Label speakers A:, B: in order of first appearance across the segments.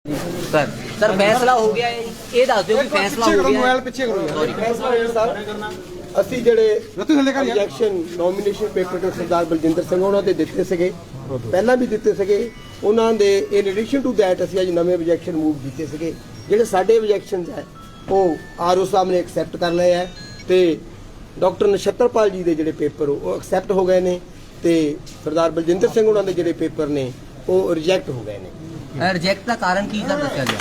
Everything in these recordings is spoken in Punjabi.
A: सर सर फैसला हो गया है, ये दस दो कि फैसला हो गया है।
B: ਅਸੀਂ ਜਿਹੜੇ ਇਲੈਕਸ਼ਨ ਨੋਮੀਨੇਸ਼ਨ ਪੇਪਰ ਤੇ ਸਰਦਾਰ ਬਲਜਿੰਦਰ ਸਿੰਘ ਉਹਨਾਂ ਦੇ ਦਿੱਤੇ ਸੀਗੇ, ਪਹਿਲਾਂ ਵੀ ਦਿੱਤੇ ਸੀਗੇ ਉਹਨਾਂ ਦੇ। ਇਨ ਐਡੀਸ਼ਨ ਟੂ ਦੈਟ ਅਸੀਂ ਅੱਜ ਨਵੇਂ ਆਬਜੈਕਸ਼ਨ ਮੂਵ ਕੀਤੇ ਸੀਗੇ। ਜਿਹੜੇ ਸਾਡੇ ਆਬਜੈਕਸ਼ਨਸ ਹੈ ਉਹ ਆਰਓ ਸਾਹਿਬ ਨੇ ਐਕਸੈਪਟ ਕਰ ਲਏ ਹੈ ਤੇ ਡਾਕਟਰ ਨਛੱਤਰਪਾਲ ਜੀ ਦੇ ਜਿਹੜੇ ਪੇਪਰ ਉਹ ਐਕਸੈਪਟ ਹੋ ਗਏ ਨੇ ਤੇ ਸਰਦਾਰ ਬਲਜਿੰਦਰ ਸਿੰਘ ਉਹਨਾਂ ਦੇ ਜਿਹੜੇ ਪੇਪਰ ਨੇ ਉਹ ਰਿਜੈਕਟ ਹੋ ਗਏ ਨੇ।
A: रिजेक्ट का कारण की सर दस्या गया?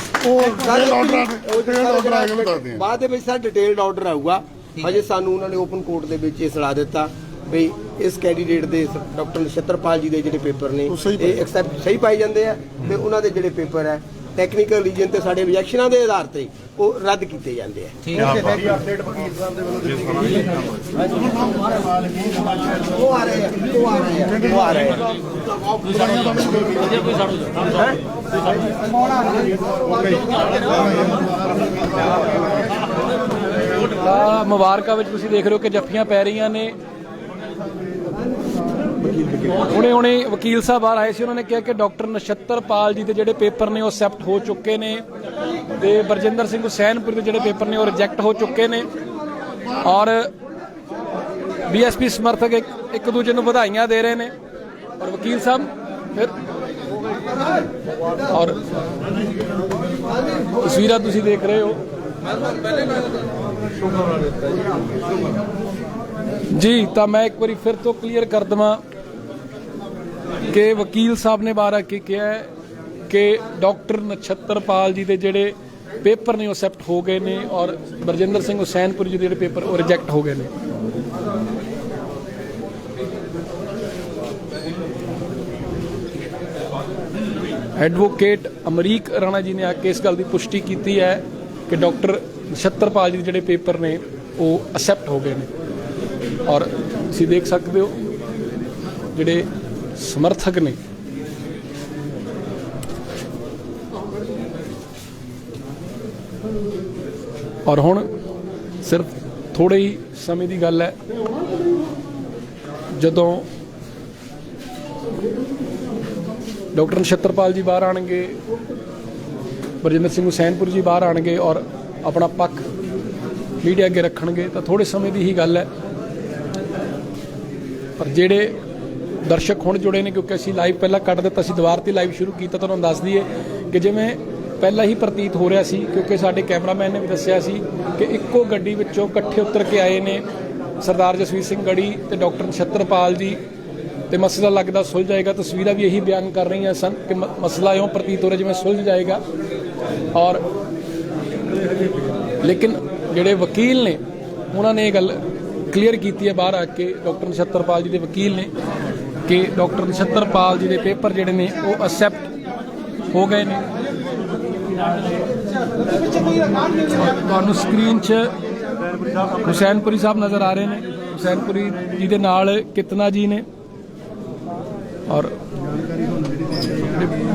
B: ਬਾਅਦ ਦੇ ਵਿੱਚ ਸਰ ਡਿਟੇਲਡ ਆਰਡਰ ਆਊਗਾ। ਅਜੇ ਸਾਨੂੰ ਉਹਨਾਂ ਨੇ ਓਪਨ ਕੋਰਟ ਦੇ ਵਿੱਚ ਇਹ ਸਲਾਹ ਦਿੱਤਾ ਵੀ ਇਸ ਕੈਂਡੀਡੇਟ ਦੇ ਡਾਕਟਰ ਨਛੱਤਰਪਾਲ ਜੀ ਦੇ ਜਿਹੜੇ ਪੇਪਰ ਨੇ ਇਹ ਐਕਸੈਪਟ ਸਹੀ ਪਾਏ ਜਾਂਦੇ ਆ ਤੇ ਉਹਨਾਂ ਦੇ ਜਿਹੜੇ ਪੇਪਰ ਹੈ ਟੈਕਨੀਕਲ ਰੀਜਨ ਤੇ ਸਾਡੇ ਆਬਜੈਕਸ਼ਨਾਂ ਦੇ ਆਧਾਰ ਤੇ ਉਹ ਰੱਦ ਕੀਤੇ ਜਾਂਦੇ ਆ।
A: ਠੀਕ ਹੈ,
B: ਅਪਡੇਟ ਵਕੀਲ ਸਾਹਿਬ ਦੇ ਵੱਲੋਂ ਦਿੱਤੀ ਗਈ ਹੈ। ਉਹ ਆ ਰਹੇ ਆ, ਉਹ ਆ ਰਹੇ ਆ, ਉਹ ਆ ਰਹੇ ਆ।
C: ਮੁਬਾਰਕਾਂ ਵਿੱਚ ਤੁਸੀਂ ਦੇਖ ਰਹੇ ਹੋ ਕਿ ਜੱਫੀਆਂ ਪੈ ਰਹੀਆਂ ਨੇ। ਹੁਣੇ ਵਕੀਲ ਸਾਹਿਬ ਬਾਹਰ ਆਏ ਸੀ, ਉਹਨਾਂ ਨੇ ਕਿਹਾ ਕਿ ਡਾਕਟਰ ਨਛੱਤਰਪਾਲ ਜੀ ਦੇ ਜਿਹੜੇ ਪੇਪਰ ਨੇ ਉਹ ਐਕਸੈਪਟ ਹੋ ਚੁੱਕੇ ਨੇ ਤੇ ਬਰਜਿੰਦਰ ਸਿੰਘ ਹੁਸੈਨਪੁਰੀ ਦੇ ਜਿਹੜੇ ਪੇਪਰ ਨੇ ਉਹ ਰਿਜੈਕਟ ਹੋ ਚੁੱਕੇ ਨੇ ਔਰ ਬੀਐਸਪੀ ਸਮਰਥਕ ਇੱਕ ਦੂਜੇ ਨੂੰ ਵਧਾਈਆਂ ਦੇ ਰਹੇ ਨੇ ਔਰ ਵਕੀਲ ਸਾਹਿਬ ਫਿਰ ਔਰ ਤਸਵੀਰਾਂ ਤੁਸੀਂ ਦੇਖ ਰਹੇ ਹੋ ਜੀ। ਤਾਂ ਮੈਂ ਇੱਕ ਵਾਰੀ ਫਿਰ ਤੋਂ ਕਲੀਅਰ ਕਰ ਦਵਾਂ ਕਿ ਵਕੀਲ ਸਾਹਿਬ ਨੇ ਬਾਹਰ ਆ ਕੇ ਕਿਹਾ ਕਿ ਡਾਕਟਰ ਨਛੱਤਰਪਾਲ ਜੀ ਦੇ ਜਿਹੜੇ ਪੇਪਰ ਨੇ ਉਹ ਐਕਸੈਪਟ ਹੋ ਗਏ ਨੇ ਔਰ ਬਰਜਿੰਦਰ ਸਿੰਘ ਹੁਸੈਨਪੁਰੀ ਜੀ ਦੇ ਜਿਹੜੇ ਪੇਪਰ ਉਹ ਰਿਜੈਕਟ ਹੋ ਗਏ ਨੇ। ਐਡਵੋਕੇਟ ਅਮਰੀਕ ਰਾਣਾ ਜੀ ਨੇ ਆ ਕੇ ਇਸ ਗੱਲ ਦੀ ਪੁਸ਼ਟੀ ਕੀਤੀ ਹੈ ਕਿ ਡਾਕਟਰ ਨਛੱਤਰਪਾਲ ਜੀ ਦੇ ਜਿਹੜੇ ਪੇਪਰ ਨੇ ਉਹ ਐਕਸੈਪਟ ਹੋ ਗਏ ਨੇ ਔਰ ਤੁਸੀਂ ਦੇਖ ਸਕਦੇ ਹੋ ਜਿਹੜੇ ਸਮਰਥਕ ਨੇ ਔਰ ਹੁਣ ਸਿਰਫ ਥੋੜੇ ਹੀ ਸਮੇਂ ਦੀ ਗੱਲ ਹੈ ਜਦੋਂ ਡਾਕਟਰ ਨਛੱਤਰਪਾਲ ਜੀ ਬਾਹਰ ਆਣਗੇ, ਬਰਜਿੰਦਰ ਸਿੰਘ ਹੁਸੈਨਪੁਰੀ ਜੀ ਬਾਹਰ ਆਣਗੇ ਔਰ ਆਪਣਾ ਪੱਖ ਮੀਡੀਆ ਅੱਗੇ ਰੱਖਣਗੇ ਤਾਂ ਥੋੜੇ ਸਮੇਂ ਦੀ ਹੀ ਗੱਲ ਹੈ। ਪਰ ਜਿਹੜੇ ਦਰਸ਼ਕ ਹੁਣ ਜੁੜੇ ਨੇ, ਕਿਉਂਕਿ ਅਸੀਂ ਲਾਈਵ ਪਹਿਲਾਂ ਕੱਢ ਦਿੱਤਾ ਸੀ, ਦੁਬਾਰਾ ਤੇ ਲਾਈਵ ਸ਼ੁਰੂ ਕੀਤਾ, ਤੁਹਾਨੂੰ ਦੱਸ ਦਈਏ ਕਿ ਜਿਵੇਂ ਪਹਿਲਾਂ ਹੀ ਪ੍ਰਤੀਤ ਹੋ ਰਿਹਾ ਸੀ, ਕਿਉਂਕਿ ਸਾਡੇ ਕੈਮਰਾਮੈਨ ਨੇ ਵੀ ਦੱਸਿਆ ਸੀ ਕਿ ਇੱਕੋ ਗੱਡੀ ਵਿੱਚੋਂ ਇਕੱਠੇ ਉਤਰ ਕੇ ਆਏ ਨੇ ਸਰਦਾਰ ਜਸਵੀਰ ਸਿੰਘ ਗੜੀ ਤੇ ਡਾਕਟਰ ਨਛੱਤਰਪਾਲ ਜੀ ਤੇ ਮਸਲਾ ਲੱਗਦਾ ਸੁਲਝ ਜਾਏਗਾ। ਤਸਵੀਰਾਂ ਵੀ ਇਹੀ ਬਿਆਨ ਕਰ ਰਹੀਆਂ ਸਨ ਕਿ ਮਸਲਾ ਇਉਂ ਪ੍ਰਤੀਤ ਹੋ ਰਿਹਾ ਜਿਵੇਂ ਸੁਲਝ ਜਾਏਗਾ ਔਰ ਲੇਕਿਨ ਜਿਹੜੇ ਵਕੀਲ ਨੇ ਉਹਨਾਂ ਨੇ ਇਹ ਗੱਲ ਕਲੀਅਰ ਕੀਤੀ ਹੈ ਬਾਹਰ ਆ ਕੇ, ਡਾਕਟਰ ਨਛੱਤਰਪਾਲ ਜੀ ਦੇ ਵਕੀਲ ਨੇ, ਕਿ ਡਾਕਟਰ ਨਛੱਤਰਪਾਲ ਜੀ ਦੇ ਪੇਪਰ ਜਿਹੜੇ ਨੇ ਉਹ ਐਕਸੈਪਟ ਹੋ ਗਏ ਨੇ। ਤੁਹਾਨੂੰ ਸਕਰੀਨ 'ਚ ਹੁਸੈਨਪੁਰੀ ਸਾਹਿਬ ਨਜ਼ਰ ਆ ਰਹੇ ਨੇ, ਹੁਸੈਨਪੁਰੀ ਜੀ ਦੇ ਨਾਲ ਕਿਤਨਾ ਜੀ ਨੇ ਔਰ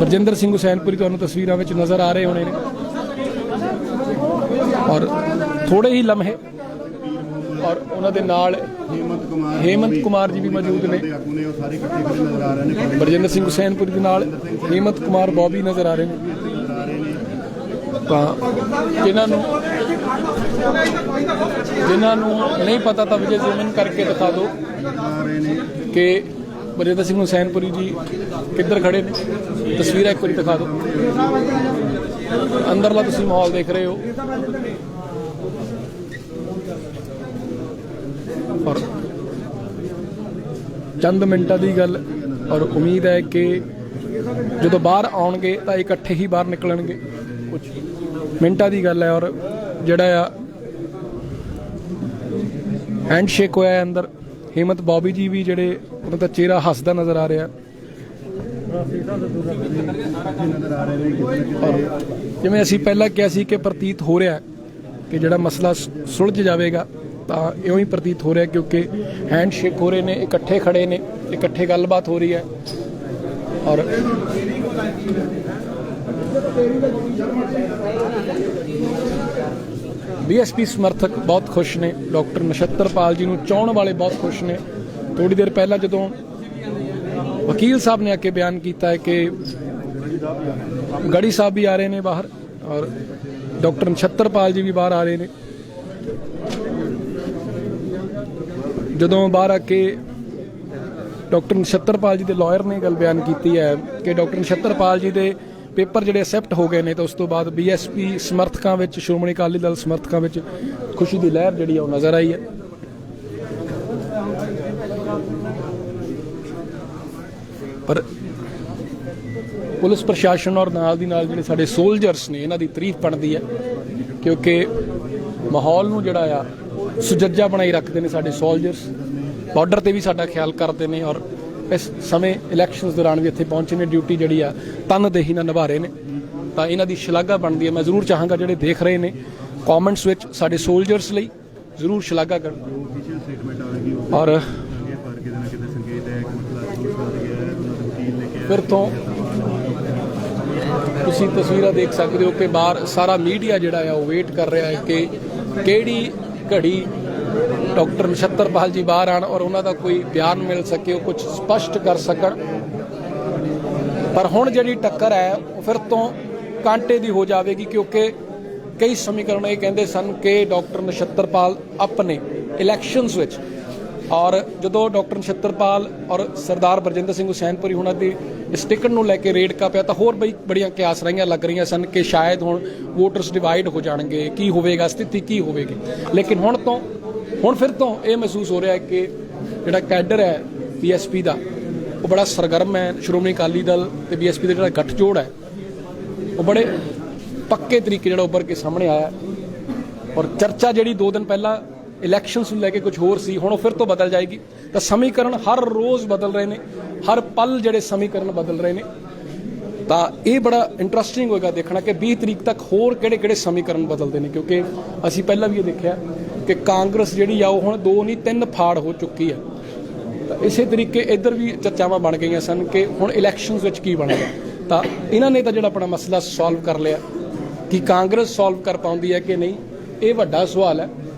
C: ਬਰਜਿੰਦਰ ਸਿੰਘ ਹੁਸੈਨਪੁਰੀ ਤੁਹਾਨੂੰ ਤਸਵੀਰਾਂ ਵਿੱਚ ਨਜ਼ਰ ਆ ਰਹੇ ਹੋਣੇ ਨੇ ਔਰ ਥੋੜੇ ਹੀ ਲਮਹੇ ਔਰ ਉਹਨਾਂ ਦੇ ਨਾਲ ਹੇਮੰਤ ਕੁਮਾਰ ਜੀ ਵੀ ਮੌਜੂਦ ਨੇ। ਬਰਜਿੰਦਰ ਸਿੰਘ ਹੁਸੈਨਪੁਰੀ ਦੇ ਨਾਲ ਹੇਮੰਤ ਕੁਮਾਰ ਬੌਬੀ ਨਜ਼ਰ ਆ ਰਹੇ ਨੇ। ਤਾਂ ਜਿਨ੍ਹਾਂ ਨੂੰ ਨਹੀਂ ਪਤਾ ਤਾਂ ਵਿਜੇ ਜ਼ੂਮ ਇਨ ਕਰਕੇ ਦਿਖਾ ਦਿਓ ਕਿ ਬਰਜਿੰਦਰ ਸਿੰਘ ਹੁਸੈਨਪੁਰੀ ਜੀ ਕਿੱਧਰ ਖੜੇ ਨੇ। ਤਸਵੀਰਾਂ ਇੱਕ ਵਾਰੀ ਦਿਖਾ ਦਿਓ, ਅੰਦਰਲਾ ਤੁਸੀਂ ਮਾਹੌਲ ਦੇਖ ਰਹੇ ਹੋ ਔਰ ਚੰਦ ਮਿੰਟਾਂ ਦੀ ਗੱਲ ਔਰ ਉਮੀਦ ਹੈ ਕਿ ਜਦੋਂ ਬਾਹਰ ਆਉਣਗੇ ਤਾਂ ਇਕੱਠੇ ਹੀ ਬਾਹਰ ਨਿਕਲਣਗੇ। ਕੁਝ ਮਿੰਟਾਂ ਦੀ ਗੱਲ ਹੈ ਔਰ ਜਿਹੜਾ ਆ ਹੈਂਡਸ਼ੇਕ ਹੋਇਆ ਅੰਦਰ। ਹੇਮੰਤ ਬੌਬੀ ਜੀ ਵੀ ਜਿਹੜੇ ਉਹਨਾਂ ਦਾ ਚਿਹਰਾ ਹੱਸਦਾ ਨਜ਼ਰ ਆ ਰਿਹਾ ਔਰ ਜਿਵੇਂ ਅਸੀਂ ਪਹਿਲਾਂ ਕਿਹਾ ਸੀ ਕਿ ਪ੍ਰਤੀਤ ਹੋ ਰਿਹਾ ਕਿ ਜਿਹੜਾ ਮਸਲਾ ਸੁਲਝ ਜਾਵੇਗਾ ਤਾਂ ਇਉਂ ਹੀ ਪ੍ਰਤੀਤ ਹੋ ਰਿਹਾ, ਕਿਉਂਕਿ ਹੈਂਡਸ਼ੇਕ ਹੋ ਰਹੇ ਨੇ, ਇਕੱਠੇ ਖੜੇ ਨੇ, ਇਕੱਠੇ ਗੱਲਬਾਤ ਹੋ ਰਹੀ ਹੈ ਔਰ ਬੀਐਸਪੀ ਸਮਰਥਕ ਬਹੁਤ ਖੁਸ਼ ਨੇ, ਡਾਕਟਰ ਨਛੱਤਰਪਾਲ ਜੀ ਨੂੰ ਚਾਹੁਣ ਵਾਲੇ ਬਹੁਤ ਖੁਸ਼ ਨੇ। ਥੋੜੀ ਦੇਰ ਪਹਿਲਾਂ ਜਦੋਂ ਵਕੀਲ ਸਾਹਿਬ ਨੇ ਆ ਕੇ ਬਿਆਨ ਕੀਤਾ ਹੈ ਕਿ गढ़ी साहब भी आ रहे हैं बाहर और डॉक्टर नछत्तरपाल जी भी बाहर आ रहे हैं। ਜਦੋਂ ਬਾਹਰ ਆ ਕੇ ਡਾਕਟਰ ਨਛੱਤਰਪਾਲ ਜੀ ਦੇ ਲਾਇਰ ਨੇ ਗੱਲ ਬਿਆਨ ਕੀਤੀ ਹੈ ਕਿ ਡਾਕਟਰ ਨਛੱਤਰਪਾਲ ਜੀ ਦੇ ਪੇਪਰ ਜਿਹੜੇ ਅਸੈਪਟ ਹੋ ਗਏ ਨੇ ਤਾਂ ਉਸ ਤੋਂ ਬਾਅਦ ਬੀਐਸਪੀ ਸਮਰਥਕਾਂ ਵਿੱਚ, ਸ਼੍ਰੋਮਣੀ ਅਕਾਲੀ ਦਲ ਸਮਰਥਕਾਂ ਵਿੱਚ ਖੁਸ਼ੀ ਦੀ ਲਹਿਰ ਜਿਹੜੀ ਆ ਉਹ ਨਜ਼ਰ ਆਈ ਹੈ। ਪਰ ਪੁਲਿਸ ਪ੍ਰਸ਼ਾਸਨ ਔਰ ਨਾਲ ਦੀ ਨਾਲ ਜਿਹੜੇ ਸਾਡੇ ਸੋਲਜਰਸ ਨੇ ਇਹਨਾਂ ਦੀ ਤਾਰੀਫ ਬਣਦੀ ਹੈ ਕਿਉਂਕਿ ਮਾਹੌਲ ਨੂੰ ਜਿਹੜਾ ਆ ਸੁਜੱਜਾ ਬਣਾਈ ਰੱਖਦੇ ਨੇ ਸਾਡੇ ਸੋਲਜਰਸ। ਬਾਰਡਰ ਤੇ ਵੀ ਸਾਡਾ ਖਿਆਲ ਕਰਦੇ ਨੇ ਔਰ ਇਸ ਸਮੇਂ ਇਲੈਕਸ਼ਨਸ ਦੌਰਾਨ ਵੀ ਇੱਥੇ ਪਹੁੰਚੇ ਨੇ, ਡਿਊਟੀ ਜਿਹੜੀ ਆ ਤਨਦੇਹੀ ਨਾਲ ਨਿਭਾ ਰਹੇ ਨੇ। ਤਾਂ ਇਹਨਾਂ ਦੀ ਸ਼ਲਾਘਾ ਬਣਦੀ ਹੈ। ਮੈਂ ਜ਼ਰੂਰ ਚਾਹਾਂਗਾ ਜਿਹੜੇ ਦੇਖ ਰਹੇ ਨੇ ਕਮੈਂਟਸ ਵਿੱਚ ਸਾਡੇ ਸੋਲਜਰਸ ਲਈ ਜ਼ਰੂਰ ਸ਼ਲਾਘਾ ਕਰਨ। ਔਰ ਫਿਰ ਤੋਂ ਤੁਸੀਂ ਤਸਵੀਰਾਂ ਦੇਖ ਸਕਦੇ ਹੋ ਕਿ ਬਾਹਰ ਸਾਰਾ ਮੀਡੀਆ ਜਿਹੜਾ ਆ ਉਹ ਵੇਟ ਕਰ ਰਿਹਾ ਹੈ ਕਿ ਕਿਹੜੀ ਘੜੀ ਡਾਕਟਰ ਨਛੱਤਰਪਾਲ ਜੀ ਬਾਹਰ ਆਣ ਔਰ ਉਹਨਾਂ ਦਾ ਕੋਈ ਬਿਆਨ ਮਿਲ ਸਕੇ, ਉਹ ਕੁਝ ਸਪਸ਼ਟ ਕਰ ਸਕਣ। ਪਰ ਹੁਣ ਜਿਹੜੀ ਟੱਕਰ ਹੈ ਉਹ ਫਿਰ ਤੋਂ ਕਾਂਟੇ ਦੀ ਹੋ ਜਾਵੇਗੀ ਕਿਉਂਕਿ ਕਈ ਸਮੀਕਰਨ ਇਹ ਕਹਿੰਦੇ ਸਨ ਕਿ ਡਾਕਟਰ ਨਛੱਤਰਪਾਲ ਆਪਣੇ ਇਲੈਕਸ਼ਨਸ ਵਿੱਚ ਔਰ ਜਦੋਂ ਡਾਕਟਰ ਨਛੱਤਰਪਾਲ ਔਰ ਸਰਦਾਰ ਬਰਜਿੰਦਰ ਸਿੰਘ ਹੁਸੈਨਪੁਰੀ ਉਹਨਾਂ ਦੀ ਇਸ ਟਿਕਟ ਨੂੰ ਲੈ ਕੇ ਰੇੜਕਾ ਪਿਆ ਤਾਂ ਹੋਰ ਬੜੀਆਂ ਕਿਆਸ ਰਹੀਆਂ ਲੱਗ ਰਹੀਆਂ ਸਨ ਕਿ ਸ਼ਾਇਦ ਹੁਣ ਵੋਟਰਸ ਡਿਵਾਈਡ ਹੋ ਜਾਣਗੇ, ਕੀ ਹੋਵੇਗਾ, ਸਥਿਤੀ ਕੀ ਹੋਵੇਗੀ। ਲੇਕਿਨ ਹੁਣ ਫਿਰ ਤੋਂ ਇਹ ਮਹਿਸੂਸ ਹੋ ਰਿਹਾ ਹੈ ਕਿ ਜਿਹੜਾ ਕੈਡਰ ਹੈ ਬੀਐਸਪੀ ਦਾ ਉਹ ਬੜਾ ਸਰਗਰਮ ਹੈ। ਸ਼੍ਰੋਮਣੀ ਅਕਾਲੀ ਦਲ ਤੇ ਬੀਐਸਪੀ ਦਾ ਜਿਹੜਾ ਗੱਠਜੋੜ ਹੈ ਉਹ ਬੜੇ ਪੱਕੇ ਤਰੀਕੇ ਜਿਹੜਾ ਉੱਭਰ ਕੇ ਸਾਹਮਣੇ ਆਇਆ ਔਰ ਚਰਚਾ ਜਿਹੜੀ 2 ਦਿਨ ਪਹਿਲਾਂ ਇਲੈਕਸ਼ਨਸ ਨੂੰ ਲੈ ਕੇ ਕੁਝ ਹੋਰ ਸੀ ਹੁਣ ਉਹ ਫਿਰ ਤੋਂ ਬਦਲ ਜਾਏਗੀ। ਤਾਂ ਸਮੀਕਰਨ ਹਰ ਰੋਜ਼ ਬਦਲ ਰਹੇ ਨੇ, ਹਰ ਪਲ ਜਿਹੜੇ ਸਮੀਕਰਨ ਬਦਲ ਰਹੇ ਨੇ। ਤਾਂ ਇਹ ਬੜਾ ਇੰਟਰਸਟਿੰਗ ਹੋਏਗਾ ਦੇਖਣਾ ਕਿ 20 ਤਰੀਕ ਤੱਕ ਹੋਰ ਕਿਹੜੇ ਸਮੀਕਰਨ ਬਦਲਦੇ ਨੇ ਕਿਉਂਕਿ ਅਸੀਂ ਪਹਿਲਾਂ ਵੀ ਇਹ ਦੇਖਿਆ ਕਿ ਕਾਂਗਰਸ ਜਿਹੜੀ ਆ ਉਹ ਹੁਣ 2 ਨਹੀਂ 3 ਫਾੜ ਹੋ ਚੁੱਕੀ ਹੈ। ਤਾਂ ਇਸੇ ਤਰੀਕੇ ਇੱਧਰ ਵੀ ਚਰਚਾਵਾਂ ਬਣ ਗਈਆਂ ਸਨ ਕਿ ਹੁਣ ਇਲੈਕਸ਼ਨਸ ਵਿੱਚ ਕੀ ਬਣੇਗਾ। ਤਾਂ ਇਹਨਾਂ ਨੇ ਤਾਂ ਜਿਹੜਾ ਆਪਣਾ ਮਸਲਾ ਸੋਲਵ ਕਰ ਲਿਆ, ਕਿ ਕਾਂਗਰਸ ਸੋਲਵ ਕਰ ਪਾਉਂਦੀ ਹੈ ਕਿ ਨਹੀਂ, ਇਹ ਵੱਡਾ ਸਵਾਲ ਹੈ।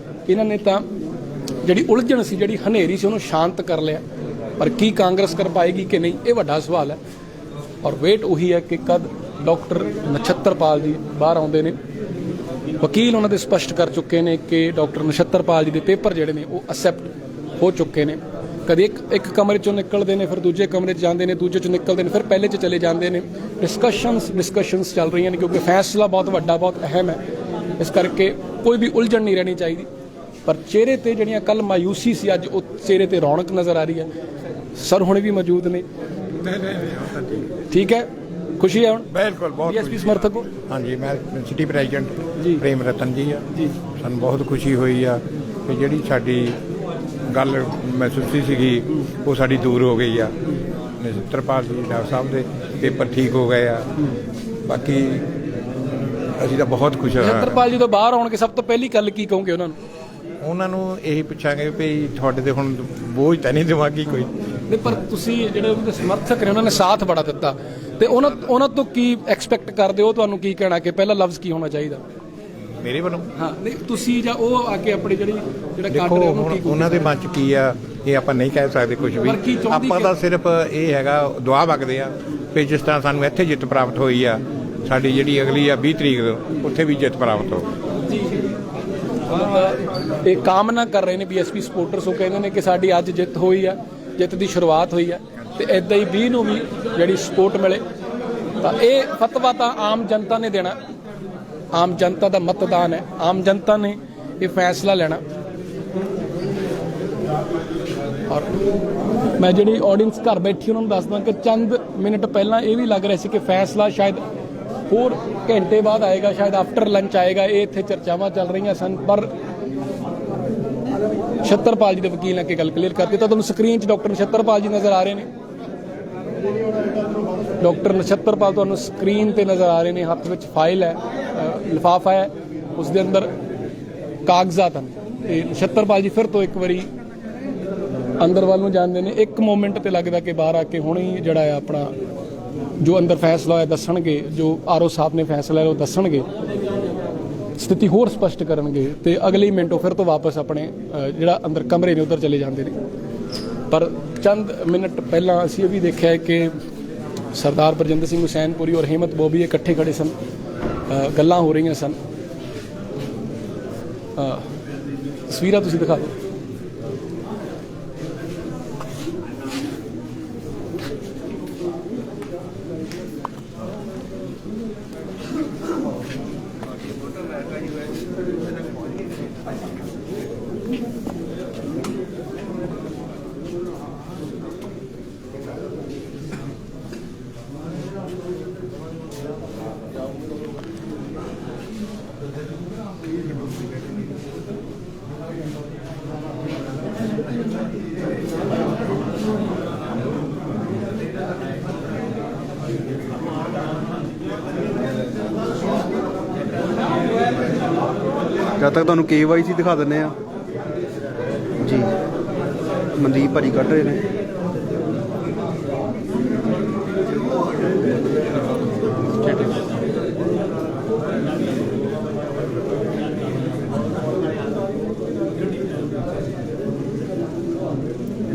C: ਇਹਨਾਂ ਨੇ ਤਾਂ ਜਿਹੜੀ ਉਲਝਣ ਸੀ, ਜਿਹੜੀ ਹਨੇਰੀ ਸੀ, ਉਹਨੂੰ ਸ਼ਾਂਤ ਕਰ ਲਿਆ। ਪਰ ਕੀ ਕਾਂਗਰਸ ਕਰ ਪਾਏਗੀ ਕਿ ਨਹੀਂ, ਇਹ ਵੱਡਾ ਸਵਾਲ ਹੈ। ਔਰ ਵੇਟ ਉਹੀ ਹੈ ਕਿ ਕਦ ਡਾਕਟਰ ਨਛੱਤਰਪਾਲ ਜੀ ਬਾਹਰ ਆਉਂਦੇ ਨੇ। ਵਕੀਲ ਉਹਨਾਂ ਦੇ ਸਪਸ਼ਟ ਕਰ ਚੁੱਕੇ ਨੇ ਕਿ ਡਾਕਟਰ ਨਛੱਤਰਪਾਲ ਜੀ ਦੇ ਪੇਪਰ ਜਿਹੜੇ ਨੇ ਉਹ ਅਸੈਪਟ ਹੋ ਚੁੱਕੇ ਨੇ। ਕਦੇ ਇੱਕ ਕਮਰੇ ਚੋਂ ਨਿਕਲਦੇ ਨੇ, ਫਿਰ ਦੂਜੇ ਕਮਰੇ 'ਚ ਜਾਂਦੇ ਨੇ, ਦੂਜੇ 'ਚੋਂ ਨਿਕਲਦੇ ਨੇ, ਫਿਰ ਪਹਿਲੇ 'ਚ ਚਲੇ ਜਾਂਦੇ ਨੇ। ਡਿਸਕਸ਼ਨਸ ਚੱਲ ਰਹੀਆਂ ਨੇ ਕਿਉਂਕਿ ਫੈਸਲਾ ਬਹੁਤ ਵੱਡਾ, ਬਹੁਤ ਅਹਿਮ ਹੈ। ਇਸ ਕਰਕੇ ਕੋਈ ਵੀ ਉਲਝਣ ਨਹੀਂ ਰਹਿਣੀ ਚਾਹੀਦੀ। ਪਰ ਚਿਹਰੇ ਤੇ ਜਿਹੜੀਆਂ ਕੱਲ ਮਾਯੂਸੀ ਸੀ, ਅੱਜ ਉਹ ਚਿਹਰੇ ਤੇ ਰੌਣਕ ਨਜ਼ਰ ਆ ਰਹੀ ਹੈ। ਸਰ ਹੁਣੇ ਵੀ ਮੌਜੂਦ ਨੇ। ਠੀਕ ਹੈ, ਖੁਸ਼ੀ ਹੈ ਹੁਣ
D: ਬਿਲਕੁਲ ਬਹੁਤ
C: ਬੀਐਸਪੀ ਸਮਰਥਕ ਹੋ।
D: ਹਾਂਜੀ, ਮੈਂ ਸਿਟੀ ਪ੍ਰੈਜ਼ੀਡੈਂਟ
C: ਜੀ
D: ਪ੍ਰੇਮ ਰਤਨ ਜੀ ਆ
C: ਜੀ।
D: ਸਾਨੂੰ ਬਹੁਤ ਖੁਸ਼ੀ ਹੋਈ ਆ ਕਿ ਜਿਹੜੀ ਸਾਡੀ ਗੱਲ ਮਹਿਸੂਸੀ ਸੀਗੀ ਉਹ ਸਾਡੀ ਦੂਰ ਹੋ ਗਈ ਆ। ਨਛੱਤਰਪਾਲ ਜੀ ਡਾਕਟਰ ਸਾਹਿਬ ਦੇ ਪੇਪਰ ਠੀਕ ਹੋ ਗਏ ਆ। ਬਾਕੀ ਅਸੀਂ ਤਾਂ ਬਹੁਤ ਖੁਸ਼ ਹਾਂ।
C: ਨਛੱਤਰਪਾਲ ਜੀ ਤੋਂ ਬਾਹਰ ਆਉਣਗੇ ਸਭ ਤੋਂ ਪਹਿਲੀ ਗੱਲ ਕੀ ਕਹੋਗੇ ਉਹਨਾਂ ਨੂੰ?
D: ਉਹਨਾਂ ਨੂੰ ਇਹੀ ਪੁੱਛਾਂਗੇ ਵੀ ਤੁਹਾਡੇ ਤੇ ਹੁਣ ਬੋਝ ਤਾਂ ਨਹੀਂ ਦਿਮਾਗੀ ਕੋਈ
C: ਨਹੀਂ, ਪਰ ਤੁਸੀਂ ਜਿਹੜੇ ਉਹਦੇ ਸਮਰਥਕ ਨੇ ਉਹਨਾਂ ਨੇ ਸਾਥ ਬੜਾ ਦਿੱਤਾ ਤੇ ਉਹਨਾਂ ਤੋਂ ਕੀ ਐਕਸਪੈਕਟ ਕਰਦੇ ਹੋ? ਤੁਹਾਨੂੰ ਕੀ ਕਹਿਣਾ ਕਿ ਪਹਿਲਾ ਲਫ਼ਜ਼ ਕੀ ਹੋਣਾ ਚਾਹੀਦਾ
D: ਮੇਰੇ ਵੱਲੋਂ?
C: ਹਾਂ, ਨਹੀਂ ਤੁਸੀਂ ਜਾਂ ਉਹ ਆ ਕੇ ਆਪਣੀ ਜਿਹੜਾ
D: ਦੇਖੋ ਹੁਣ ਉਹਨਾਂ ਦੇ ਮਨ 'ਚ ਕੀ ਆ ਇਹ ਆਪਾਂ ਨਹੀਂ ਕਹਿ ਸਕਦੇ ਕੁਝ ਵੀ। ਆਪਾਂ ਤਾਂ ਸਿਰਫ ਇਹ ਹੈਗਾ ਦੁਆ ਮੰਗਦੇ ਆ ਵੀ ਜਿਸ ਤਰ੍ਹਾਂ ਸਾਨੂੰ ਇੱਥੇ ਜਿੱਤ ਪ੍ਰਾਪਤ ਹੋਈ ਆ, ਸਾਡੀ ਜਿਹੜੀ ਅਗਲੀ ਆ 20 ਤਰੀਕ ਉੱਥੇ ਵੀ ਜਿੱਤ ਪ੍ਰਾਪਤ ਹੋ। ਇਹ ਕਾਮਨਾ ਕਰ ਰਹੇ ਨੇ ਬੀਐਸਪੀ ਸਪੋਰਟਰਸ। ਉਹ ਕਹਿੰਦੇ ਨੇ ਕਿ ਸਾਡੀ ਅੱਜ ਜਿੱਤ ਹੋਈ ਆ, ਜਿੱਤ ਦੀ ਸ਼ੁਰੂਆਤ ਹੋਈ ਆ ਤੇ ਇਦਾਂ ਹੀ 20 ਨੂੰ ਵੀ ਜਿਹੜੀ ਸਪੋਰਟ ਮਿਲੇ। ਤਾਂ ਇਹ ਫਤਵਾ ਤਾਂ ਆਮ ਜਨਤਾ ਨੇ ਦੇਣਾ, ਆਮ ਜਨਤਾ ਦਾ ਮਤਦਾਨ ਹੈ, ਆਮ ਜਨਤਾ ਨੇ ਇਹ ਫੈਸਲਾ ਲੈਣਾ। ਔਰ ਮੈਂ ਜਿਹੜੀ ਆਡੀਅנס ਘਰ ਬੈਠੀ ਉਹਨਾਂ ਨੂੰ ਦੱਸਦਾ ਕਿ ਚੰਦ ਮਿੰਟ ਪਹਿਲਾਂ ਇਹ ਵੀ ਲੱਗ ਰਿਹਾ ਸੀ ਕਿ ਫੈਸਲਾ ਸ਼ਾਇਦ ਹੋਰ ਘੰਟੇ ਬਾਅਦ ਆਏਗਾ, ਸ਼ਾਇਦ ਆਫਟਰ ਲੰਚ ਆਏਗਾ। ਇਹ ਇੱਥੇ ਚਰਚਾਵਾਂ ਚੱਲ ਰਹੀਆਂ ਸਨ ਪਰ ਨਛੱਤਰਪਾਲ ਜੀ ਦੇ ਵਕੀਲ ਨੇ ਕਿ ਗੱਲ ਕਲੀਅਰ ਕਰ ਦਿੱਤੀ। ਤਾਂ ਤੁਹਾਨੂੰ ਸਕਰੀਨ 'ਚ ਡਾਕਟਰ ਨਛੱਤਰਪਾਲ ਜੀ ਨਜ਼ਰ ਆ ਰਹੇ ਨੇ। ਡਾਕਟਰ ਨਛੱਤਰਪਾਲ ਤੁਹਾਨੂੰ ਸਕਰੀਨ ਤੇ ਨਜ਼ਰ ਆ ਰਹੇ ਨੇ। ਹੱਥ ਵਿੱਚ ਫਾਈਲ ਹੈ, ਲਿਫਾਫਾ ਹੈ, ਉਸ ਦੇ ਅੰਦਰ ਕਾਗਜ਼ਾਤ ਹਨ। ਤੇ ਨਛੱਤਰਪਾਲ ਜੀ ਫਿਰ ਤੋਂ ਇੱਕ ਵਾਰੀ ਅੰਦਰ ਵੱਲ ਨੂੰ ਜਾਂਦੇ ਨੇ। ਇੱਕ ਮੋਮੈਂਟ ਤੇ ਲੱਗਦਾ ਕਿ ਬਾਹਰ ਆ ਕੇ ਹੁਣੇ ਹੀ ਜਿਹੜਾ ਹੈ ਆਪਣਾ ਜੋ ਅੰਦਰ ਫੈਸਲਾ ਹੋਇਆ ਦੱਸਣਗੇ, ਜੋ ਆਰਓ ਸਾਹਿਬ ਨੇ ਫੈਸਲਾ ਉਹ ਦੱਸਣਗੇ, ਸਥਿਤੀ ਹੋਰ ਸਪਸ਼ਟ ਕਰਨਗੇ ਤੇ ਅਗਲੇ ਮਿੰਟ ਉਹ ਫਿਰ ਤੋਂ ਵਾਪਸ ਆਪਣੇ ਜਿਹੜਾ ਅੰਦਰ ਕਮਰੇ ਨੇ ਉੱਧਰ ਚਲੇ ਜਾਂਦੇ ਨੇ। ਪਰ ਚੰਦ ਮਿੰਟ ਪਹਿਲਾਂ ਅਸੀਂ ਇਹ ਵੀ ਦੇਖਿਆ ਕਿ ਸਰਦਾਰ ਬਰਜਿੰਦਰ ਸਿੰਘ ਹੁਸੈਨਪੁਰੀ ਔਰ ਹਿੰਮਤ ਬੋਬੀ ਇਕੱਠੇ ਖੜੇ ਸਨ। ਗੱਲਾਂ ਹੋ ਰਹੀਆਂ ਸਨ। ਤਸਵੀਰਾਂ ਤੁਸੀਂ ਦਿਖਾ ਦਿਓ।
E: ਜਦ ਤੱਕ ਤੁਹਾਨੂੰ KYC ਦਿਖਾ ਦਿੰਦੇ ਆ ਜੀ। ਮਨਦੀਪ ਭਾਜੀ ਕੱਢ ਰਹੇ ਨੇ।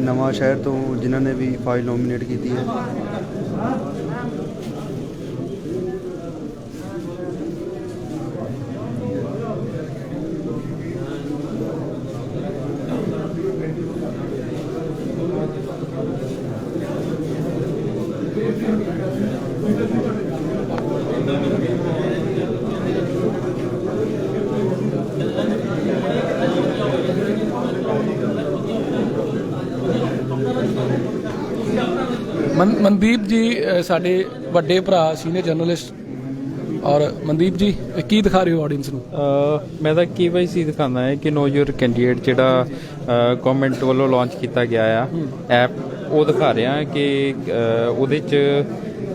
E: ਨਵਾਂ ਸ਼ਹਿਰ ਤੋਂ ਜਿਨ੍ਹਾਂ ਨੇ ਵੀ ਫਾਈਲ ਨੋਮੀਨੇਟ ਕੀਤੀ ਹੈ।
D: ਮਨਦੀਪ ਜੀ ਸਾਡੇ ਵੱਡੇ ਭਰਾ ਸੀਨੀਅਰ ਜਰਨਲਿਸਟ। ਔਰ ਮਨਦੀਪ ਜੀ ਕੀ ਦਿਖਾ ਰਹੇ ਹੋ ਆਡੀਅנס ਨੂੰ?
F: ਮੈਂ ਤਾਂ KYC ਦਿਖਾਉਂਦਾ ਹੈ ਕਿ ਨੋ ਯੂਰ ਕੈਂਡੀਡੇਟ ਜਿਹੜਾ ਗਵਰਨਮੈਂਟ ਵੱਲੋਂ ਲਾਂਚ ਕੀਤਾ ਗਿਆ ਆ ਐਪ, ਉਹ ਦਿਖਾ ਰਿਹਾ ਕਿ ਉਹਦੇ 'ਚ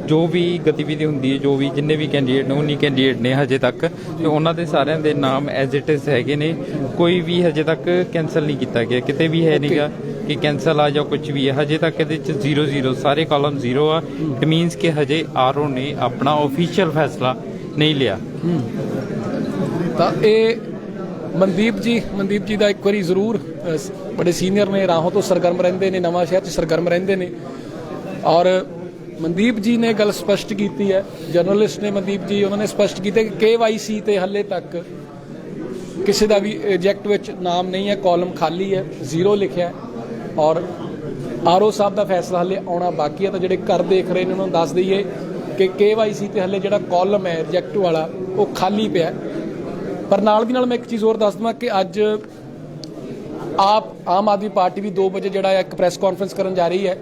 F: ਜੋ ਵੀ ਗਤੀਵਿਧੀ ਹੁੰਦੀ ਹੈ, ਜੋ ਵੀ ਜਿੰਨੇ ਵੀ ਕੈਂਡੀਡੇਟ ਨੇ 19 ਕੈਂਡੀਡੇਟ ਨੇ ਹਜੇ ਤੱਕ, ਤੇ ਉਹਨਾਂ ਦੇ ਸਾਰਿਆਂ ਦੇ ਨਾਮ ਐਜ਼ ਇਟ ਇਜ਼ ਹੈਗੇ ਨੇ। ਕੋਈ ਵੀ ਹਜੇ ਤੱਕ ਕੈਂਸਲ ਨਹੀਂ ਕੀਤਾ ਗਿਆ, ਕਿਤੇ ਵੀ ਹੈ ਨਹੀਂਗਾ ਕਿ ਕੈਂਸਲ ਆ ਜਾਂ ਕੁਝ ਵੀ ਹੈ। ਹਜੇ ਤੱਕ ਇਹਦੇ 'ਚ 0 ਸਾਰੇ ਕਾਲਮ 0 ਆ। ਇਟ ਮੀਨਸ ਕਿ ਹਜੇ RO ਨੇ ਆਪਣਾ ਆਫੀਸ਼ੀਅਲ ਫੈਸਲਾ ਨਹੀਂ ਲਿਆ।
D: ਤਾਂ ਇਹ ਮਨਦੀਪ ਜੀ ਦਾ ਇੱਕ ਵਾਰੀ ਜ਼ਰੂਰ, ਬੜੇ ਸੀਨੀਅਰ ਨੇ, ਰਾਹੋਂ ਤੋਂ ਸਰਗਰਮ ਰਹਿੰਦੇ ਨੇ, ਨਵਾਂ ਸ਼ਹਿਰ 'ਚ ਸਰਗਰਮ ਰਹਿੰਦੇ ਨੇ। ਔਰ ਮਨਦੀਪ ਜੀ ਨੇ ਗੱਲ ਸਪਸ਼ਟ ਕੀਤੀ ਹੈ, ਜਰਨਲਿਸਟ ਨੇ ਮਨਦੀਪ ਜੀ, ਉਹਨਾਂ ਨੇ ਸਪਸ਼ਟ ਕੀਤਾ ਕਿ KYC ਤੇ ਹਾਲੇ ਤੱਕ ਕਿਸੇ ਦਾ ਵੀ ਰਿਜੈਕਟ ਵਿੱਚ ਨਾਮ ਨਹੀਂ ਹੈ, ਕਾਲਮ ਖਾਲੀ ਹੈ, 0 ਲਿਖਿਆ। ਔਰ RO ਸਾਹਿਬ ਦਾ ਫੈਸਲਾ ਹਾਲੇ ਆਉਣਾ ਬਾਕੀ ਹੈ। ਤਾਂ ਜਿਹੜੇ ਘਰ ਦੇਖ ਰਹੇ ਨੇ ਉਹਨਾਂ ਨੂੰ ਦੱਸ ਦਈਏ ਕਿ KYC ਤੇ ਹਾਲੇ ਜਿਹੜਾ ਕਾਲਮ ਹੈ ਰਿਜੈਕਟ ਵਾਲਾ, ਉਹ ਖਾਲੀ ਪਿਆ। ਪਰ ਨਾਲ ਦੀ ਨਾਲ ਮੈਂ ਇੱਕ ਚੀਜ਼ ਹੋਰ ਦੱਸ ਦਵਾਂ ਕਿ ਅੱਜ ਆਮ ਆਦਮੀ ਪਾਰਟੀ ਵੀ 2 ਵਜੇ ਜਿਹੜਾ ਇੱਕ ਪ੍ਰੈਸ ਕਾਨਫਰੰਸ ਕਰਨ ਜਾ ਰਹੀ ਹੈ,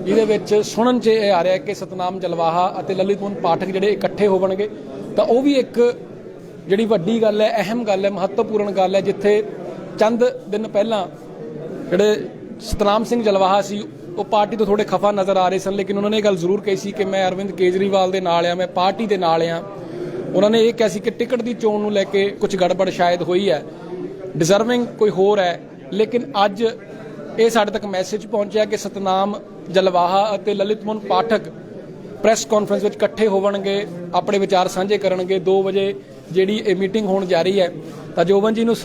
D: ਜਿਹਦੇ ਵਿੱਚ ਸੁਣਨ 'ਚ ਇਹ ਆ ਰਿਹਾ ਕਿ ਸਤਨਾਮ ਜਲਵਾਹਾ ਅਤੇ ਲਲਿਤ ਮੋਹਨ ਪਾਠਕ ਜਿਹੜੇ ਇਕੱਠੇ ਹੋਣਗੇ। ਤਾਂ ਉਹ ਵੀ ਇੱਕ ਜਿਹੜੀ ਵੱਡੀ ਗੱਲ ਹੈ, ਅਹਿਮ ਗੱਲ ਹੈ, ਮਹੱਤਵਪੂਰਨ ਗੱਲ ਹੈ, ਜਿੱਥੇ ਚੰਦ ਦਿਨ ਪਹਿਲਾਂ ਜਿਹੜੇ ਸਤਨਾਮ ਸਿੰਘ ਜਲਵਾਹਾ ਸੀ ਉਹ ਪਾਰਟੀ ਤੋਂ ਥੋੜੇ ਖਫਾ ਨਜ਼ਰ ਆ ਰਹੇ ਸਨ, ਲੇਕਿਨ ਉਹਨਾਂ ਨੇ ਇਹ ਗੱਲ ਜ਼ਰੂਰ ਕਹੀ ਸੀ ਕਿ ਮੈਂ ਅਰਵਿੰਦ ਕੇਜਰੀਵਾਲ ਦੇ ਨਾਲ ਆ, ਮੈਂ ਪਾਰਟੀ ਦੇ ਨਾਲ ਆ। ਉਹਨਾਂ ਨੇ ਇਹ ਕਿਹਾ ਸੀ ਕਿ ਟਿਕਟ ਦੀ ਚੋਣ ਨੂੰ ਲੈ ਕੇ ਕੁਝ ਗੜਬੜ ਸ਼ਾਇਦ ਹੋਈ ਹੈ, ਡਿਜ਼ਰਵਿੰਗ ਕੋਈ ਹੋਰ ਹੈ। ਲੇਕਿਨ ਅੱਜ ਇਹ ਸਾਡੇ ਤੱਕ ਮੈਸੇਜ ਪਹੁੰਚਿਆ ਕਿ ਸਤਨਾਮ ਜਲਵਾਹਾ ਅਤੇ ਲਲਿਤ ਮੋਹਨ ਪਾਠਕ ਪ੍ਰੈਸ ਕਾਨਫਰੰਸ ਵਿੱਚ ਇਕੱਠੇ ਹੋਣਗੇ, ਆਪਣੇ ਵਿਚਾਰ ਸਾਂਝੇ ਕਰਨਗੇ। 2 ਵਜੇ ਜਿਹੜੀ ਇਹ ਮੀਟਿੰਗ ਹੋਣ ਜਾ ਰਹੀ ਹੈ। ਤਾਂ ਜੋਬਨ ਜੀ ਨੂੰ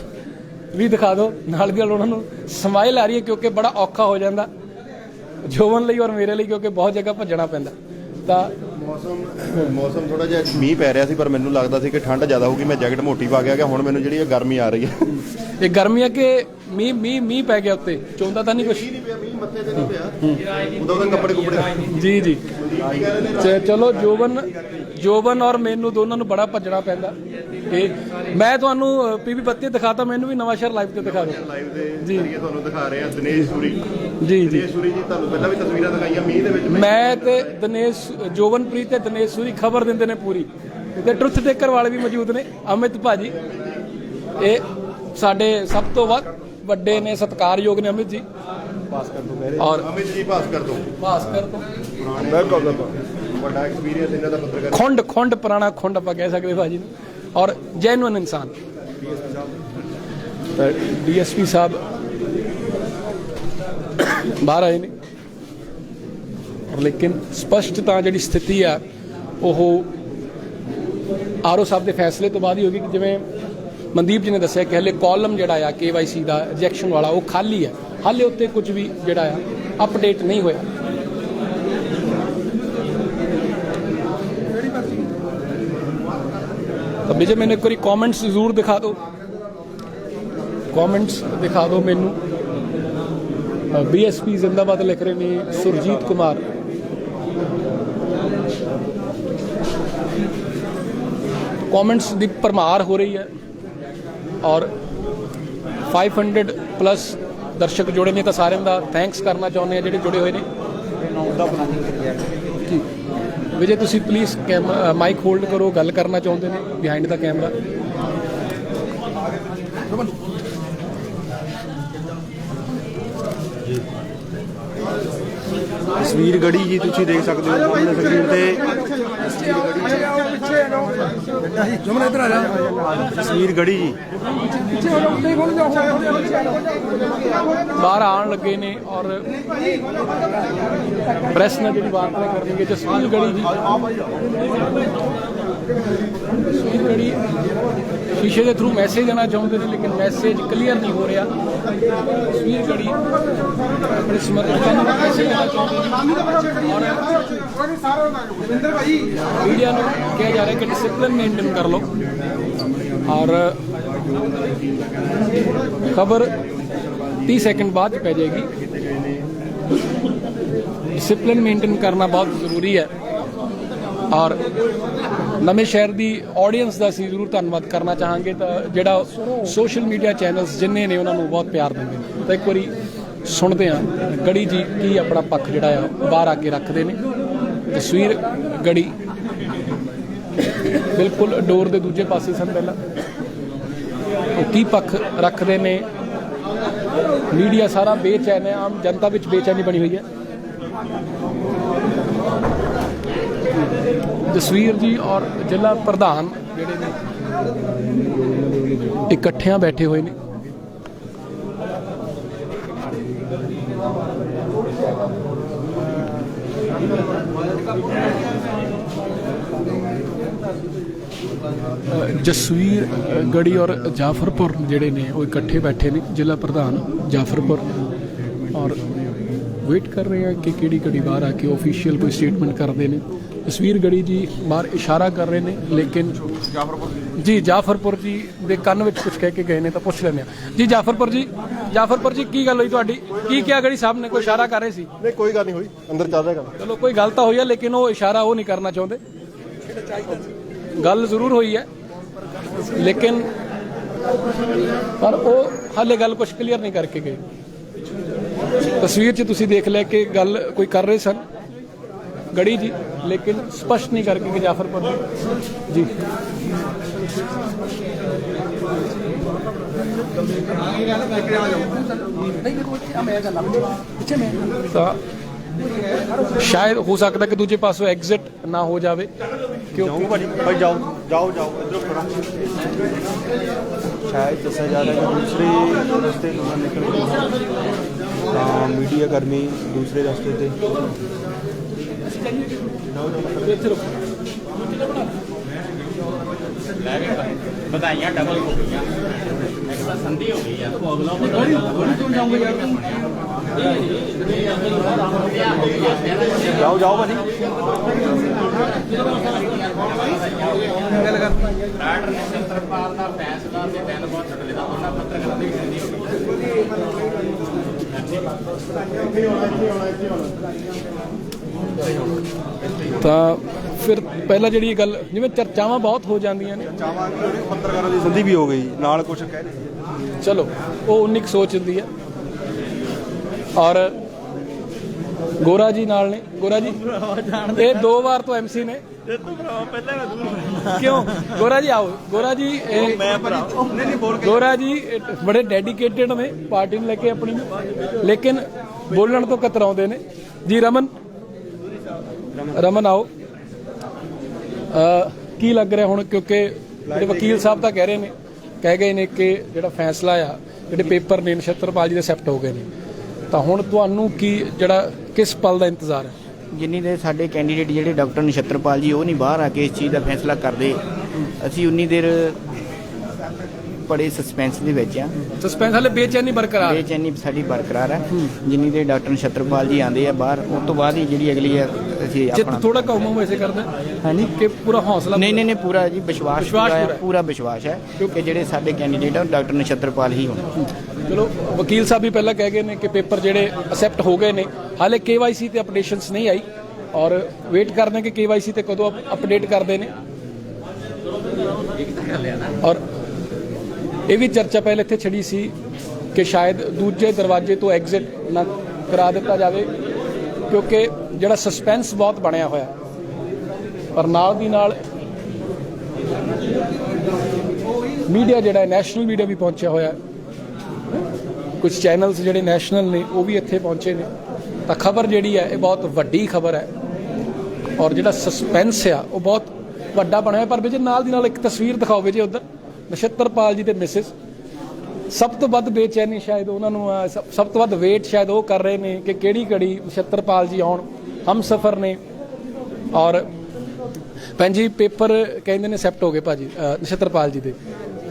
D: ਵੀ ਦਿਖਾ ਦਿਓ, ਨਾਲ ਦੀ ਨਾਲ ਉਹਨਾਂ ਨੂੰ ਸਮਾਈਲ ਆ ਰਹੀ ਹੈ, ਕਿਉਂਕਿ ਬੜਾ ਔਖਾ ਹੋ ਜਾਂਦਾ ਜੋਬਨ ਲਈ ਔਰ ਮੇਰੇ ਲਈ, ਕਿਉਂਕਿ ਬਹੁਤ ਜਗ੍ਹਾ ਭੱਜਣਾ ਪੈਂਦਾ। ਤਾਂ
E: ਮੌਸਮ ਥੋੜਾ ਜਿਹਾ ਮੀਂਹ ਪੈ ਰਿਹਾ ਸੀ, ਪਰ ਮੈਨੂੰ ਲੱਗਦਾ ਸੀ ਕਿ ਠੰਡ ਜ਼ਿਆਦਾ ਹੋਊਗੀ। ਮੈਂ ਜੈਕਟ ਮੋਟੀ ਪਾ ਗਿਆ, ਹੁਣ ਮੈਨੂੰ ਜਿਹੜੀ ਗਰਮੀ ਆ ਰਹੀ ਹੈ।
D: ਇਹ ਗਰਮੀ ਹੈ ਕਿ ਮੀਂਹ ਪੈ ਗਿਆ ਉੱਤੇ, ਚੋਂਦਾ ਤਾਂ ਨਹੀਂ ਕੁਛ?
E: ਮੀਂਹ ਮੱਥੇ ਤੇ ਨਹੀਂ ਪਿਆ, ਉਦੋਂ ਕੱਪੜੇ
D: ਜੀ ਚਲੋ ਜੋਬਨ ਔਰ ਮੈਨੂੰ ਦੋਨਾਂ ਨੂੰ ਬੜਾ ਭੱਜਣਾ ਪੈਂਦਾ। ਇਹ ਮੈਂ ਤੁਹਾਨੂੰ PB 32 ਦਿਖਾਤਾ, ਮੈਨੂੰ ਵੀ ਨਵਾਂ ਸ਼ਹਿਰ ਲਾਈਵ ਤੇ ਦਿਖਾ ਦਿਓ।
E: ਲਾਈਵ ਦੇ ਜੀ ਤੁਹਾਨੂੰ ਦਿਖਾ ਰਹੇ ਆ ਦਿਨੇਸ਼ ਸੂਰੀ
D: ਜੀ
E: ਤੁਹਾਨੂੰ ਪਹਿਲਾਂ ਵੀ ਤਸਵੀਰਾਂ ਦਿਖਾਈਆਂ ਮੀਂਹ ਦੇ ਵਿੱਚ।
D: ਮੈਂ ਤੇ ਜੋਬਨਪ੍ਰੀਤ ਤੇ ਦਿਨੇਸ਼ ਸੂਰੀ ਖਬਰ ਦਿੰਦੇ ਨੇ ਪੂਰੀ, ਤੇ ਟਰੁੱਥ ਟੇਕਰ ਵਾਲੇ ਵੀ ਮੌਜੂਦ ਨੇ, ਅਮਿਤ ਭਾਜੀ। ਇਹ ਸਾਡੇ ਸਭ ਤੋਂ ਵੱਡੇ ਨੇ, ਸਤਿਕਾਰਯੋਗ ਨੇ ਅਮਿਤ ਜੀ। ਔਰ
E: ਅਮਿਤ ਜੀ ਭਾਸਕਰ ਤੋਂ
D: ਪੁਰਾਣੇ
E: ਵੱਡਾ ਐਕਸਪੀਰੀਅੰਸ ਇਹਨਾਂ ਦਾ ਪੱਤਰਕਾਰ,
D: ਖੁੰਡ ਪੁਰਾਣਾ ਖੁੰਡ ਆਪਾਂ ਕਹਿ ਸਕਦੇ ਭਾਜੀ ਨੂੰ, ਔਰ ਜੈਨੂਅਨ ਇਨਸਾਨ। DSP ਸਾਹਿਬ ਬਾਹਰ ਆਏ ਨੇ, ਲੇਕਿਨ ਸਪਸ਼ਟ ਤਾਂ ਜਿਹੜੀ ਸਥਿਤੀ ਆ ਉਹ RO ਸਾਹਿਬ ਦੇ ਫੈਸਲੇ ਤੋਂ ਬਾਅਦ ਹੀ ਹੋਗੀ। ਕਿ ਜਿਵੇਂ ਮਨਦੀਪ ਜੀ ਨੇ ਦੱਸਿਆ ਕਿ ਹਲੇ ਕਾਲਮ ਜਿਹੜਾ ਆ KYC ਦਾ ਰਿਜੈਕਸ਼ਨ ਵਾਲਾ ਉਹ ਖਾਲੀ ਹੈ, ਹਾਲੇ ਉੱਤੇ ਕੁਝ ਵੀ ਜਿਹੜਾ ਆ ਅਪਡੇਟ ਨਹੀਂ ਹੋਇਆ।
C: ਤਾਂ ਵਿਜੇ ਮੈਨੂੰ ਇੱਕ ਵਾਰੀ ਕਮੈਂਟਸ ਜ਼ਰੂਰ ਦਿਖਾ ਦਿਓ, ਕਮੈਂਟਸ ਦਿਖਾ ਦਿਓ ਮੈਨੂੰ। BSP ਜ਼ਿੰਦਾਬਾਦ ਲਿਖ ਰਹੇ ਨੇ ਸੁਰਜੀਤ ਕੁਮਾਰ। ਕਮੈਂਟਸ ਦੀ ਭਰਮਾਰ ਹੋ ਰਹੀ ਹੈ ਔਰ 500 ਪਲੱਸ ਦਰਸ਼ਕ ਜੁੜੇ ਨੇ, ਤਾਂ ਸਾਰਿਆਂ ਦਾ ਥੈਂਕਸ ਕਰਨਾ ਚਾਹੁੰਦੇ ਆ ਜਿਹੜੇ ਜੁੜੇ ਹੋਏ ਨੇ। ਵਿਜੇ ਤੁਸੀਂ ਪਲੀਜ਼ ਮਾਈਕ ਹੋਲਡ ਕਰੋ, ਗੱਲ ਕਰਨਾ ਚਾਹੁੰਦੇ ਨੇ ਬਿਹਾਈਂਡ ਦਾ ਕੈਮਰਾ।
E: ਤਸਵੀਰ ਗੜੀ ਜੀ ਤੁਸੀਂ ਦੇਖ ਸਕਦੇ ਹੋ ਆਪਣੇ ਸਕਰੀਨ ਤੇ। ਤਸਵੀਰ ਗੜੀ ਜੀ
C: ਬਾਹਰ ਆਉਣ ਲੱਗੇ ਨੇ ਔਰ ਪ੍ਰੈਸ ਨਾਲ ਜਿਹੜੀ ਵਾਰਤਾ ਕਰਨਗੇ। ਜਸਵੀਰ ਗੜੀ ਜੀ, ਜਸਵੀਰ ਗੜੀ ਸ਼ੀਸ਼ੇ ਦੇ ਥਰੂ ਮੈਸੇਜ ਦੇਣਾ ਚਾਹੁੰਦੇ ਨੇ ਲੇਕਿਨ ਮੈਸੇਜ ਕਲੀਅਰ ਨਹੀਂ ਹੋ ਰਿਹਾ। ਜਸਵੀਰ ਗੜੀ ਆਪਣੇ ਸਮਰਥਕਾਂ ਨੂੰ ਮੈਸੇਜ ਦੇਣਾ ਚਾਹੁੰਦੇ ਨੇ ਔਰ ਮੀਡੀਆ ਨੂੰ ਕਿਹਾ ਜਾ ਰਿਹਾ ਕਿ ਡਿਸਿਪਲਿਨ ਮੇਨਟੇਨ ਕਰ ਲਓ ਔਰ ਖਬਰ 30 ਸੈਕਿੰਡ ਬਾਅਦ ਪੈ ਜਾਏਗੀ। ਡਿਸਿਪਲਿਨ ਮੇਨਟੇਨ ਕਰਨਾ ਬਹੁਤ ਜ਼ਰੂਰੀ ਹੈ ਔਰ ਨਵੇਂ ਸ਼ਹਿਰ ਦੀ ਆਡੀਅנס ਦਾ ਅਸੀਂ ਜ਼ਰੂਰ ਧੰਨਵਾਦ ਕਰਨਾ ਚਾਹਾਂਗੇ, ਤਾਂ ਜਿਹੜਾ ਸੋਸ਼ਲ ਮੀਡੀਆ ਚੈਨਲਸ ਜਿੰਨੇ ਨੇ ਉਹਨਾਂ ਨੂੰ ਬਹੁਤ ਪਿਆਰ ਦਿੰਦੇ ਨੇ। ਤਾਂ ਇੱਕ ਵਾਰੀ ਸੁਣਦੇ ਹਾਂ ਗੜੀ ਜੀ ਕੀ ਆਪਣਾ ਪੱਖ ਜਿਹੜਾ ਆ ਬਾਹਰ ਆ ਕੇ ਰੱਖਦੇ ਨੇ। ਤਸਵੀਰ ਗੜੀ ਬਿਲਕੁਲ ਡੋਰ ਦੇ ਦੂਜੇ ਪਾਸੇ ਸਨ ਪਹਿਲਾਂ, ਉਹ ਕੀ ਪੱਖ ਰੱਖਦੇ ਨੇ। ਮੀਡੀਆ ਸਾਰਾ ਬੇਚੈਨ ਹੈ, ਆਮ ਜਨਤਾ ਵਿੱਚ ਬੇਚੈਨੀ ਬਣੀ ਹੋਈ ਹੈ। ਜਸਵੀਰ ਜੀ ਔਰ ਜ਼ਿਲ੍ਹਾ ਪ੍ਰਧਾਨ ਜਿਹੜੇ ਨੇ ਇਕੱਠਿਆਂ ਬੈਠੇ ਹੋਏ ਨੇ। ਜਸਵੀਰ ਗੜੀ ਔਰ ਜਾਫਰਪੁਰ ਜਿਹੜੇ ਨੇ ਉਹ ਇਕੱਠੇ ਬੈਠੇ ਨੇ, ਜ਼ਿਲ੍ਹਾ ਪ੍ਰਧਾਨ ਜਾਫਰਪੁਰ, ਔਰ ਵੇਟ ਕਰ ਰਹੇ ਆ ਕਿ ਕਿਹੜੀ ਘੜੀ ਬਾਹਰ ਆ ਕੇ ਆਫੀਸ਼ੀਅਲ ਕੋਈ ਸਟੇਟਮੈਂਟ ਕਰਦੇ ਨੇ। ਜਸਵੀਰ ਗੜੀ ਜੀ ਬਾਹਰ ਇਸ਼ਾਰਾ ਕਰ ਰਹੇ ਨੇ ਲੇਕਿਨ ਜੀ ਜਾਫਰਪੁਰ ਜੀ ਦੇ ਕੰਨ ਵਿੱਚ ਕੁਝ ਕਹਿ ਕੇ ਗਏ ਨੇ, ਤਾਂ ਪੁੱਛ ਲੈਂਦੇ ਆ ਜੀ। ਜਾਫਰਪੁਰ ਜੀ ਕੀ ਗੱਲ ਹੋਈ ਤੁਹਾਡੀ? ਕੀ ਕਿਹਾ ਗੜੀ ਸਾਹਿਬ ਨੇ? ਕੋਈ ਇਸ਼ਾਰਾ ਕਰ ਰਹੇ ਸੀ?
E: ਨਹੀਂ, ਕੋਈ ਗੱਲ ਨਹੀਂ ਹੋਈ, ਅੰਦਰ ਚੱਲ ਰਿਹਾ ਕੰਮ।
C: ਚਲੋ ਕੋਈ ਗੱਲ ਤਾਂ ਹੋਈ ਹੈ ਲੇਕਿਨ ਉਹ ਇਸ਼ਾਰਾ ਉਹ ਨਹੀਂ ਕਰਨਾ ਚਾਹੁੰਦੇ। ਗੱਲ ਜ਼ਰੂਰ ਹੋਈ ਹੈ ਲੇਕਿਨ ਪਰ ਉਹ ਹਾਲੇ ਗੱਲ ਕੁਝ ਕਲੀਅਰ ਨਹੀਂ ਕਰਕੇ ਗਏ। ਤਸਵੀਰ 'ਚ ਤੁਸੀਂ ਦੇਖ ਲਿਆ ਕਿ ਗੱਲ ਕੋਈ ਕਰ ਰਹੇ ਸਨ ਗੜੀ ਜੀ ਲੇਕਿਨ ਸਪਸ਼ਟ ਨਹੀਂ ਕਰਕੇ ਕਿ ਜਾਫਰਪੁਰ ਜੀ। ਤਾਂ ਸ਼ਾਇਦ ਹੋ ਸਕਦਾ ਕਿ ਦੂਜੇ ਪਾਸੋਂ ਐਗਜ਼ਿਟ ਨਾ ਹੋ ਜਾਵੇ ਕਿਉਂਕਿ
E: ਭਾਈ ਜਾਓ ਇੱਧਰੋਂ ਥੋੜਾ। ਸ਼ਾਇਦ ਦੱਸਿਆ ਜਾ ਰਿਹਾ ਕਿ ਦੂਸਰੇ ਰਸਤੇ ਤੋਂ ਨਿਕਲ ਗਏ ਤਾਂ ਮੀਡੀਆ ਕਰਮੀ ਦੂਸਰੇ ਰਸਤੇ ਤੇ।
A: ਵਧਾਈਆਂ ਡਬਲ ਹੋ ਗਈਆਂ, ਇੱਕ ਤਾਂ ਸੰਧੀ ਹੋ ਗਈ ਆ।
E: ਜਾਓ ਭਾਜੀ।
A: ਰਾਟ ਨੇ ਛਤਰਪਾਲ ਦਾ ਫੈਸਲਾ ਤੇ ਦਿਨ ਬਹੁਤ ਛੱਡਲੇ ਦਾ ਉਹਨਾਂ ਪੱਤਰਕਾਰਾਂ ਦੀ ਗਿਣਤੀ ਹੋ ਗਈ।
C: ਤਾਂ ਫਿਰ ਪਹਿਲਾਂ ਜਿਹੜੀ ਗੱਲ ਜਿਵੇਂ ਚਰਚਾਵਾਂ ਬਹੁਤ ਹੋ ਜਾਂਦੀਆਂ ਨੇ,
E: ਪੱਤਰਕਾਰਾਂ ਦੀ ਸੰਧੀ ਵੀ ਹੋ ਗਈ ਨਾਲ ਕੁਝ ਕਹਿ ਰਹੇ।
C: ਚਲੋ ਉਹ ਉਨੀ ਕੁ ਸੋਚ ਹੁੰਦੀ ਹੈ। ਔਰ ਗੋਰਾ ਜੀ ਨਾਲ ਨੇ। ਗੋਰਾ ਜੀ ਇਹ 2 ਵਾਰ ਤੋਂ MC ਨੇ। ਕਿਉਂ ਗੋਰਾ ਜੀ ਆਓ। ਗੋਰਾ ਜੀ ਗੋਰਾ ਜੀ ਬੜੇ ਡੈਡੀਕੇਟਿਡ ਨੇ ਪਾਰਟੀ ਨੂੰ ਲੈ ਕੇ ਆਪਣੀ, ਲੇਕਿਨ ਬੋਲਣ ਤੋਂ ਕਤਰਾਉਂਦੇ ਨੇ ਜੀ। ਰਮਨ ਆਓ। ਕੀ ਲੱਗ ਰਿਹਾ ਹੁਣ, ਕਿਉਂਕਿ ਜਿਹੜੇ ਵਕੀਲ ਸਾਹਿਬ ਤਾਂ ਕਹਿ ਗਏ ਨੇ ਕਿ ਜਿਹੜਾ ਫੈਸਲਾ ਆ, ਜਿਹੜੇ ਪੇਪਰ ਨੇ ਨਛੱਤਰਪਾਲ ਜੀ ਦੇ ਐਕਸੈਪਟ ਹੋ ਗਏ ਨੇ, ਤਾਂ ਹੁਣ ਤੁਹਾਨੂੰ ਕੀ ਜਿਹੜਾ ਕਿਸ ਪਲ ਦਾ ਇੰਤਜ਼ਾਰ ਹੈ?
G: ਜਿੰਨੀ ਦੇਰ ਸਾਡੇ ਕੈਂਡੀਡੇਟ ਜਿਹੜੇ ਡਾਕਟਰ ਨਛੱਤਰਪਾਲ ਜੀ ਉਹ ਨਹੀਂ ਬਾਹਰ ਆ ਕੇ ਇਸ ਚੀਜ਼ ਦਾ ਫੈਸਲਾ ਕਰਦੇ, ਅਸੀਂ ਉਨੀ ਦੇਰ ਬੜੇ ਸਸਪੈਂਸ ਦੇ ਵਿੱਚ ਆ।
C: ਸਸਪੈਂਸ ਹਲੇ ਬੇਚੈਨੀ ਬਰਕਰਾਰ ਹੈ।
G: ਬੇਚੈਨੀ ਸਾਡੀ ਬਰਕਰਾਰ ਹੈ। ਜਿੰਨੀ ਦੇ ਡਾਕਟਰ ਨਛੱਤਰਪਾਲ ਜੀ ਆਉਂਦੇ ਆ ਬਾਹਰ, ਉਸ ਤੋਂ ਬਾਅਦ ਹੀ ਜਿਹੜੀ ਅਗਲੀ ਆ ਅਸੀਂ
C: ਜਿੱਤ
G: ਆਪਣਾ
C: ਥੋੜਾ ਕਾਉਮਾ ਵੈਸੇ ਕਰਦਾ
G: ਹਾਂਜੀ
C: ਕਿ ਪੂਰਾ ਹੌਸਲਾ
G: ਨਹੀਂ ਪੂਰਾ ਜੀ ਵਿਸ਼ਵਾਸ
C: ਵਿਸ਼ਵਾਸ
G: ਪੂਰਾ
C: ਪੂਰਾ
G: ਹੈ, ਪੂਰਾ ਵਿਸ਼ਵਾਸ ਹੈ ਕਿ ਜਿਹੜੇ ਸਾਡੇ ਕੈਂਡੀਡੇਟ ਆ ਡਾਕਟਰ ਨਛੱਤਰਪਾਲ ਹੀ ਹੋਣ।
C: ਚਲੋ ਵਕੀਲ ਸਾਹਿਬ ਵੀ ਪਹਿਲਾਂ ਕਹਿ ਗਏ ਨੇ ਕਿ ਪੇਪਰ ਜਿਹੜੇ ਅਸੈਪਟ ਹੋ ਗਏ ਨੇ, ਹਾਲੇ KYC ਤੇ ਅਪਡੇਸ਼ਨਸ ਨਹੀਂ ਆਈ ਔਰ ਵੇਟ ਕਰਦੇ ਹਾਂ ਕਿ KYC ਤੇ ਕਦੋਂ ਅਪਡੇਟ ਕਰਦੇ ਨੇ। ਔਰ ਇਹ ਵੀ ਚਰਚਾ ਪਹਿਲੇ ਇੱਥੇ ਛੜੀ ਸੀ ਕਿ ਸ਼ਾਇਦ ਦੂਜੇ ਦਰਵਾਜ਼ੇ ਤੋਂ ਐਗਜ਼ਿਟ ਨਾ ਕਰਾ ਦਿੱਤਾ ਜਾਵੇ ਕਿਉਂਕਿ ਜਿਹੜਾ ਸਸਪੈਂਸ ਬਹੁਤ ਬਣਿਆ ਹੋਇਆ, ਪਰ ਨਾਲ ਦੀ ਨਾਲ ਮੀਡੀਆ ਜਿਹੜਾ ਨੈਸ਼ਨਲ ਮੀਡੀਆ ਵੀ ਪਹੁੰਚਿਆ ਹੋਇਆ, ਕੁਝ ਚੈਨਲਸ ਜਿਹੜੇ ਨੈਸ਼ਨਲ ਨੇ ਉਹ ਵੀ ਇੱਥੇ ਪਹੁੰਚੇ ਨੇ, ਤਾਂ ਖਬਰ ਜਿਹੜੀ ਹੈ ਇਹ ਬਹੁਤ ਵੱਡੀ ਖਬਰ ਹੈ ਔਰ ਜਿਹੜਾ ਸਸਪੈਂਸ ਆ ਉਹ ਬਹੁਤ ਵੱਡਾ ਬਣਿਆ। ਪਰ ਵਿਜੇ ਨਾਲ ਦੀ ਨਾਲ ਇੱਕ ਤਸਵੀਰ ਦਿਖਾਓ ਵਿਜੇ, ਉੱਧਰ ਨਛੱਤਰਪਾਲ ਜੀ ਦੇ ਮਿਸਿਸ ਸਭ ਤੋਂ ਵੱਧ ਬੇਚੈਨੀ ਸ਼ਾਇਦ ਉਹਨਾਂ ਨੂੰ ਸਭ ਤੋਂ ਵੱਧ ਵੇਟ ਸ਼ਾਇਦ ਉਹ ਕਰ ਰਹੇ ਨੇ ਕਿ ਕਿਹੜੀ ਘੜੀ ਨਛੱਤਰਪਾਲ ਜੀ ਆਉਣ। ਹਮਸਫਰ ਨੇ ਔਰ ਭੈਣ ਜੀ ਪੇਪਰ ਕਹਿੰਦੇ ਨੇ ਐਕਸੈਪਟ ਹੋ ਗਏ ਭਾਜੀ ਨਛੱਤਰਪਾਲ ਜੀ ਦੇ,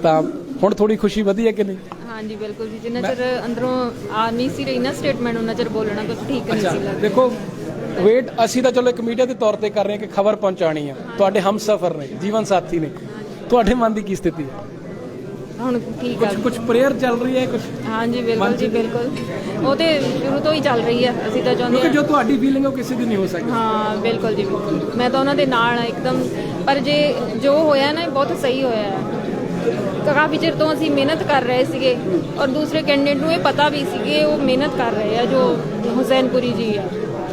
C: ਤਾਂ ਹੁਣ ਥੋੜੀ ਖੁਸ਼ੀ ਵਧੀ ਹੈ ਕਿ ਨਹੀਂ?
H: ਹਾਂਜੀ ਬਿਲਕੁਲ ਜੀ, ਜਿੰਨਾ ਚਿਰ ਅੰਦਰੋਂ ਆ ਨਹੀਂ ਸੀ ਰਹੀ ਨਾ ਸਟੇਟਮੈਂਟ, ਉਹਨਾਂ ਚਿਰ ਬੋਲਣਾ ਕੁਝ ਠੀਕ ਨਹੀਂ ਸੀ ਲੱਗਦਾ।
C: ਦੇਖੋ ਵੇਟ ਅਸੀਂ ਤਾਂ ਚਲੋ ਇੱਕ ਮੀਡੀਆ ਦੇ ਤੌਰ ਤੇ ਕਰ ਰਹੇ ਹਾਂ ਕਿ ਖਬਰ ਪਹੁੰਚਾਣੀ ਆ, ਤੁਹਾਡੇ ਹਮਸਫਰ ਨੇ, ਜੀਵਨ ਸਾਥੀ ਨੇ, ਤੁਹਾਡੇ ਮਨ ਦੀ ਕੀ ਸਥਿਤੀ ਹੈ?
H: ਹੁਣ ਠੀਕ ਆ,
C: ਕੁਝ ਪ੍ਰੇਅਰ ਚੱਲ ਰਹੀ ਹੈ ਕੁਝ?
H: ਹਾਂਜੀ ਬਿਲਕੁਲ ਜੀ ਬਿਲਕੁਲ, ਉਹ ਤੇ ਸ਼ੁਰੂ ਤੋਂ ਹੀ ਚੱਲ ਰਹੀ ਆ। ਅਸੀਂ ਤਾਂ ਚਾਹੁੰਦੇ
C: ਕਿਉਂਕਿ ਜੋ ਤੁਹਾਡੀ ਫੀਲਿੰਗ ਉਹ ਕਿਸੇ ਦੀ ਨਹੀਂ ਹੋ ਸਕਦੀ।
H: ਹਾਂ ਬਿਲਕੁਲ ਜੀ ਬਿਲਕੁਲ, ਮੈਂ ਤਾਂ ਉਹਨਾਂ ਦੇ ਨਾਲ ਆ ਇੱਕਦਮ। ਪਰ ਜੇ ਜੋ ਹੋਇਆ ਨਾ ਇਹ ਬਹੁਤ ਸਹੀ ਹੋਇਆ ਹੈ। ਕਾਫੀ ਚਿਰ ਤੋਂ ਅਸੀਂ ਮਿਹਨਤ ਕਰ ਰਹੇ ਸੀਗੇ ਔਰ ਦੂਸਰੇ ਕੈਂਡੀਡੇਟ ਨੂੰ ਇਹ ਪਤਾ ਵੀ ਸੀਗੇ ਉਹ ਮਿਹਨਤ ਕਰ ਰਹੇ ਆ, ਜੋ ਹੁਸੈਨਪੁਰੀ ਜੀ ਆ।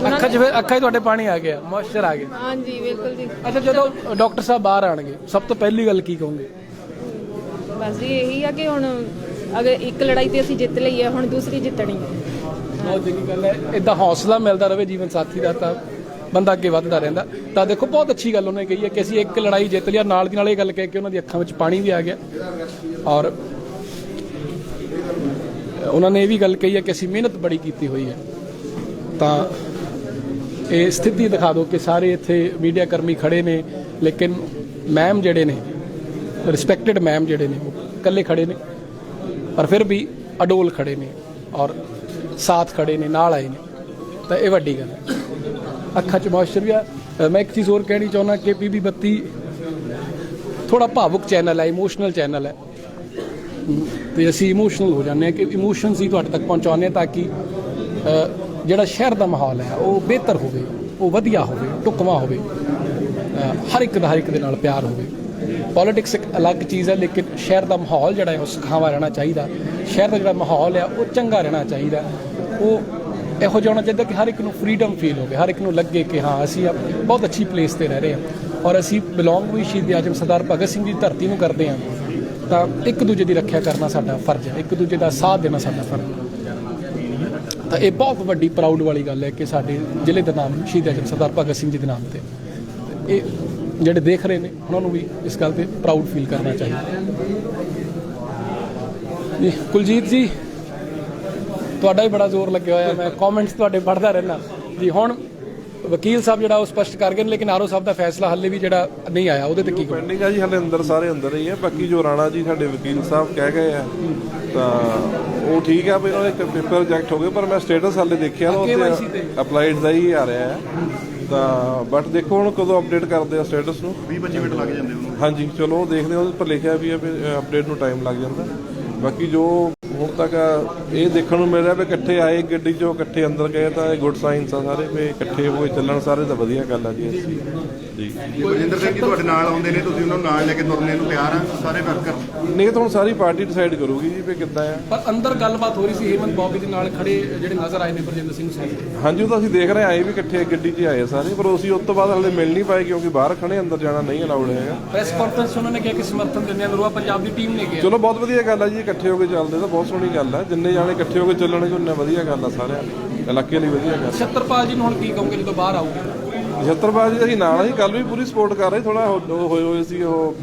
C: ਅੱਖਾਂ 'ਚ ਤੁਹਾਡੇ ਪਾਣੀ ਆ ਗਿਆ, ਮੋਇਸਚਰ ਆ ਗਿਆ।
H: ਹਾਂਜੀ ਬਿਲਕੁਲ ਜੀ।
C: ਅੱਛਾ ਜਦੋਂ ਡਾਕਟਰ ਸਾਹਿਬ ਬਾਹਰ ਆਣਗੇ ਸਭ ਤੋਂ ਪਹਿਲੀ ਗੱਲ ਕੀ ਕਹੋਗੇ?
H: ਬਸ ਜੀ ਇਹੀ ਆ ਕਿ ਹੁਣ ਅਗਰ ਇੱਕ ਲੜਾਈ ਤੇ ਅਸੀਂ ਜਿੱਤ ਲਈ ਹੈ, ਹੁਣ ਦੂਸਰੀ ਜਿੱਤਣੀ ਹੈ।
C: ਬਹੁਤ ਚੰਗੀ ਗੱਲ ਹੈ, ਇਦਾਂ ਹੌਸਲਾ ਮਿਲਦਾ ਰਹੇ ਜੀਵਨ ਸਾਥੀ ਦਾ ਤਾਂ ਬੰਦਾ ਅੱਗੇ ਵੱਧਦਾ ਰਹਿੰਦਾ। ਤਾਂ ਦੇਖੋ ਬਹੁਤ ਅੱਛੀ ਗੱਲ ਉਹਨੇ ਕਹੀ ਹੈ ਕਿ ਅਸੀਂ ਇੱਕ ਲੜਾਈ ਜਿੱਤ ਲਿਆ, ਨਾਲ ਦੀ ਨਾਲ ਇਹ ਗੱਲ ਕਹਿ ਕੇ ਉਹਨਾਂ ਦੀ ਅੱਖਾਂ ਵਿੱਚ ਪਾਣੀ ਵੀ ਆ ਗਿਆ ਔਰ ਉਹਨਾਂ ਨੇ ਇਹ ਵੀ ਗੱਲ ਕਹੀ ਹੈ ਕਿ ਅਸੀਂ ਮਿਹਨਤ ਬੜੀ ਕੀਤੀ ਹੋਈ ਹੈ। ਤਾਂ ਇਹ ਸਥਿਤੀ ਦਿਖਾ ਦਿਓ ਕਿ ਸਾਰੇ ਇੱਥੇ ਮੀਡੀਆ ਕਰਮੀ ਖੜੇ ਨੇ, ਲੇਕਿਨ ਮੈਮ ਜਿਹੜੇ ਨੇ ਰਿਸਪੈਕਟਡ ਮੈਮ ਜਿਹੜੇ ਨੇ ਉਹ ਇਕੱਲੇ ਖੜੇ ਨੇ ਪਰ ਫਿਰ ਵੀ ਅਡੋਲ ਖੜੇ ਨੇ ਔਰ ਸਾਥ ਖੜੇ ਨੇ, ਨਾਲ ਆਏ ਨੇ, ਤਾਂ ਇਹ ਵੱਡੀ ਗੱਲ ਹੈ। ਅੱਖਾਂ 'ਚ ਮੋਇਸਚਰ ਵੀ ਆ। ਮੈਂ ਇੱਕ ਚੀਜ਼ ਹੋਰ ਕਹਿਣੀ ਚਾਹੁੰਦਾ ਕਿ PB 32 ਥੋੜਾ ਭਾਵੁਕ ਚੈਨਲ ਹੈ, ਇਮੋਸ਼ਨਲ ਚੈਨਲ ਹੈ, ਤੇ ਅਸੀਂ ਇਮੋਸ਼ਨਲ ਹੋ ਜਾਂਦੇ ਹਾਂ ਕਿ ਇਮੋਸ਼ਨਸ ਹੀ ਤੁਹਾਡੇ ਤੱਕ ਪਹੁੰਚਾਉਂਦੇ ਹਾਂ ਤਾਂ ਕਿ ਜਿਹੜਾ ਸ਼ਹਿਰ ਦਾ ਮਾਹੌਲ ਹੈ ਉਹ ਬਿਹਤਰ ਹੋਵੇ, ਉਹ ਵਧੀਆ ਹੋਵੇ, ਢੁਕਵਾਂ ਹੋਵੇ, ਹਰ ਇੱਕ ਦੇ ਨਾਲ ਪਿਆਰ ਹੋਵੇ। ਪੋਲੀਟਿਕਸ ਇੱਕ ਅਲੱਗ ਚੀਜ਼ ਹੈ, ਲੇਕਿਨ ਸ਼ਹਿਰ ਦਾ ਮਾਹੌਲ ਜਿਹੜਾ ਹੈ ਉਹ ਸੁਖਾਵਾਂ ਰਹਿਣਾ ਚਾਹੀਦਾ। ਸ਼ਹਿਰ ਦਾ ਜਿਹੜਾ ਮਾਹੌਲ ਹੈ ਉਹ ਚੰਗਾ ਰਹਿਣਾ ਚਾਹੀਦਾ, ਉਹ ਇਹੋ ਜਿਹਾ ਹੋਣਾ ਚਾਹੀਦਾ ਕਿ ਹਰ ਇੱਕ ਨੂੰ ਫਰੀडम ਫੀਲ ਹੋਵੇ, ਹਰ ਇੱਕ ਨੂੰ ਲੱਗੇ ਕਿ ਹਾਂ ਅਸੀਂ ਬਹੁਤ ਅੱਛੀ ਪਲੇਸ ਤੇ ਰਹਿ ਰਹੇ ਹਾਂ ਔਰ ਅਸੀਂ ਬਿਲੋਂਗ ਵੀ ਸ਼ਹੀਦ ਆਜ਼ਮ ਸਰਦਾਰ ਭਗਤ ਸਿੰਘ ਦੀ ਧਰਤੀ ਨੂੰ ਕਰਦੇ ਹਾਂ। ਤਾਂ ਇੱਕ ਦੂਜੇ ਦੀ ਰੱਖਿਆ ਕਰਨਾ ਸਾਡਾ ਫਰਜ਼ ਹੈ, ਇੱਕ ਦੂਜੇ ਦਾ ਸਾਥ ਦੇਣਾ ਸਾਡਾ ਫਰਜ਼ ਹੈ। ਤਾਂ ਇਹ ਬਹੁਤ ਵੱਡੀ ਪ੍ਰਾਊਡ ਵਾਲੀ ਗੱਲ ਹੈ ਕਿ ਸਾਡੇ ਜ਼ਿਲ੍ਹੇ ਦਾ ਨਾਮ ਸ਼ਹੀਦ ਆਜ਼ਮ ਸਰਦਾਰ ਭਗਤ ਸਿੰਘ ਜੀ ਦੇ ਨਾਮ ਤੇ, ਇਹ ਜਿਹੜੇ ਦੇਖ ਰਹੇ ਨੇ ਉਹਨਾਂ ਨੂੰ ਵੀ ਇਸ ਗੱਲ ਤੇ ਪ੍ਰਾਊਡ ਫੀਲ ਕਰਨਾ ਚਾਹੀਦਾ ਜੀ। ਕੁਲਜੀਤ ਜੀ ਤੁਹਾਡਾ ਵੀ ਬੜਾ ਜ਼ੋਰ ਲੱਗਿਆ ਹੋਇਆ, ਮੈਂ ਕਮੈਂਟਸ ਤੁਹਾਡੇ ਪੜ੍ਹਦਾ ਰਹਿਣਾ ਜੀ। ਹੁਣ ਵਕੀਲ ਸਾਹਿਬ ਜਿਹੜਾ ਉਹ ਸਪਸ਼ਟ ਕਰ ਗਏ ਨੇ, ਲੇਕਿਨ ਆਰਓ ਸਾਹਿਬ ਦਾ ਫੈਸਲਾ ਹਾਲੇ ਵੀ ਜਿਹੜਾ ਨਹੀਂ ਆਇਆ, ਉਹਦੇ ਤੇ ਕੀ
I: ਪੈਂਡਿੰਗ ਆ ਜੀ, ਹਾਲੇ ਅੰਦਰ ਸਾਰੇ ਅੰਦਰ ਹੀ ਹੈ। ਬਾਕੀ ਜੋ ਰਾਣਾ ਜੀ ਸਾਡੇ ਵਕੀਲ ਸਾਹਿਬ ਕਹਿ ਗਏ ਆ ਤਾਂ ਉਹ ਠੀਕ ਆ ਵੀ ਉਹਨਾਂ ਦੇ ਪੇਪਰ ਰਿਜੈਕਟ ਹੋ ਗਏ, ਪਰ ਮੈਂ ਸਟੇਟਸ ਹਾਲੇ ਦੇਖਿਆ ਨਾ ਉੱਥੇ ਅਪਲਾਈਡ ਦਾ ਹੀ ਆ ਰਿਹਾ ਹੈ। ਤਾਂ ਬਟ ਦੇਖੋ ਹੁਣ ਕਦੋਂ ਅਪਡੇਟ ਕਰਦੇ ਆ ਸਟੇਟਸ ਨੂੰ,
E: 20-25 ਮਿੰਟ ਲੱਗ ਜਾਂਦੇ ਉਹਨੂੰ।
I: ਹਾਂਜੀ ਚਲੋ ਦੇਖਦੇ ਹਾਂ, ਉਹਦੇ ਉੱਪਰ ਲਿਖਿਆ ਵੀ ਹੈ ਵੀ ਅਪਡੇਟ ਨੂੰ ਟਾਈਮ ਲੱਗ ਜਾਂਦਾ। ਬਾਕੀ ਜੋ ਹੁਣ ਤੱਕ ਇਹ ਦੇਖਣ ਨੂੰ ਮਿਲ ਰਿਹਾ ਵੀ ਇਕੱਠੇ ਆਏ ਗੱਡੀ 'ਚੋਂ, ਇਕੱਠੇ ਅੰਦਰ ਗਏ, ਤਾਂ ਇਹ ਗੁੱਡ ਸਾਇੰਸ ਆ ਸਾਰੇ ਵੀ ਇਕੱਠੇ ਹੋਏ ਚੱਲਣ ਸਾਰੇ, ਤਾਂ ਵਧੀਆ ਗੱਲ ਆ ਜੀ। ਜੀ
E: ਬਲਜਿੰਦਰ ਸਿੰਘ ਜੀ ਤੁਹਾਡੇ ਨਾਲ ਆਉਂਦੇ ਨੇ, ਤੁਸੀਂ ਉਹਨਾਂ ਨੂੰ ਨਾਲ ਲੈ ਕੇ ਤੁਰਨੇ ਨੂੰ ਤਿਆਰ ਆ ਸਾਰੇ ਵਰਕਰ?
I: ਨਹੀਂ ਤਾਂ ਹੁਣ ਸਾਰੀ ਪਾਰਟੀ ਡਿਸਾਈਡ ਕਰੂਗੀ ਜੀ ਵੀ ਕਿੱਦਾਂ ਆ।
C: ਪਰ ਅੰਦਰ ਗੱਲਬਾਤ ਹੋ ਰਹੀ ਸੀ ਹੇਮੰਤ ਬੌਬੀ ਦੇ ਨਾਲ ਖੜੇ ਜਿਹੜੇ ਨਜ਼ਰ ਆਏ ਨੇ ਬਲਜਿੰਦਰ ਸਿੰਘ ਸਾਹਿਬ।
I: ਹਾਂਜੀ ਉਹ ਤਾਂ ਅਸੀਂ ਦੇਖ ਰਹੇ ਆਏ ਵੀ ਇਕੱਠੇ ਗੱਡੀ 'ਚ ਆਏ ਸਾਰੇ, ਪਰ ਅਸੀਂ ਉਸ ਤੋਂ ਬਾਅਦ ਹਾਲੇ ਮਿਲ ਨਹੀਂ ਪਾਏ ਕਿਉਂਕਿ ਬਾਹਰ ਖੜੇ, ਅੰਦਰ ਜਾਣਾ ਨਹੀਂ ਅਲਾਉਡ ਹੈਗਾ।
C: ਪ੍ਰੈਸ ਕਾਨਫਰੰਸ ਉਹਨਾਂ ਨੇ ਕਿਹਾ ਕਿ ਸਮਰਥਨ ਦਿੰਦੇ ਆ, ਨਰੂਆ ਪੰਜਾਬ ਦੀ ਟੀਮ ਨੇ ਕਿਹਾ।
I: ਚਲੋ ਬਹੁਤ ਵਧੀਆ ਗੱਲ ਆ ਜੀ, ਇਕੱਠੇ ਹੋ ਕੇ ਚੱਲਦੇ ਤਾਂ ਬਹੁਤ ਸੋਹਣੀ ਗੱਲ ਆ। ਜਿੰਨੇ ਜਾਣੇ ਇਕੱਠੇ ਹੋ ਕੇ ਚੱਲਣਗੇ ਉਨਾ ਵਧੀਆ ਗੱਲ ਆ, ਸਾਰਿਆਂ ਇਲਾਕੇ ਲਈ ਵਧੀਆ ਗੱਲ।
C: ਛਤਰਪਾਲ ਜੀ ਨੂੰ ਹੁਣ ਕੀ ਕਹੋਗੇ ਜਦੋਂ ਬਾਹਰ ਆਉਗੇ?
I: ਛਤਰਪਾਲ ਜੀ ਅਸੀਂ ਨਾਲ ਹੀ ਕੱਲ ਵੀ ਪੂਰੀ ਸਪੋਰਟ ਕਰ ਰਹੇ, ਥੋੜਾ ਹੋਏ ਸੀ ਉਹ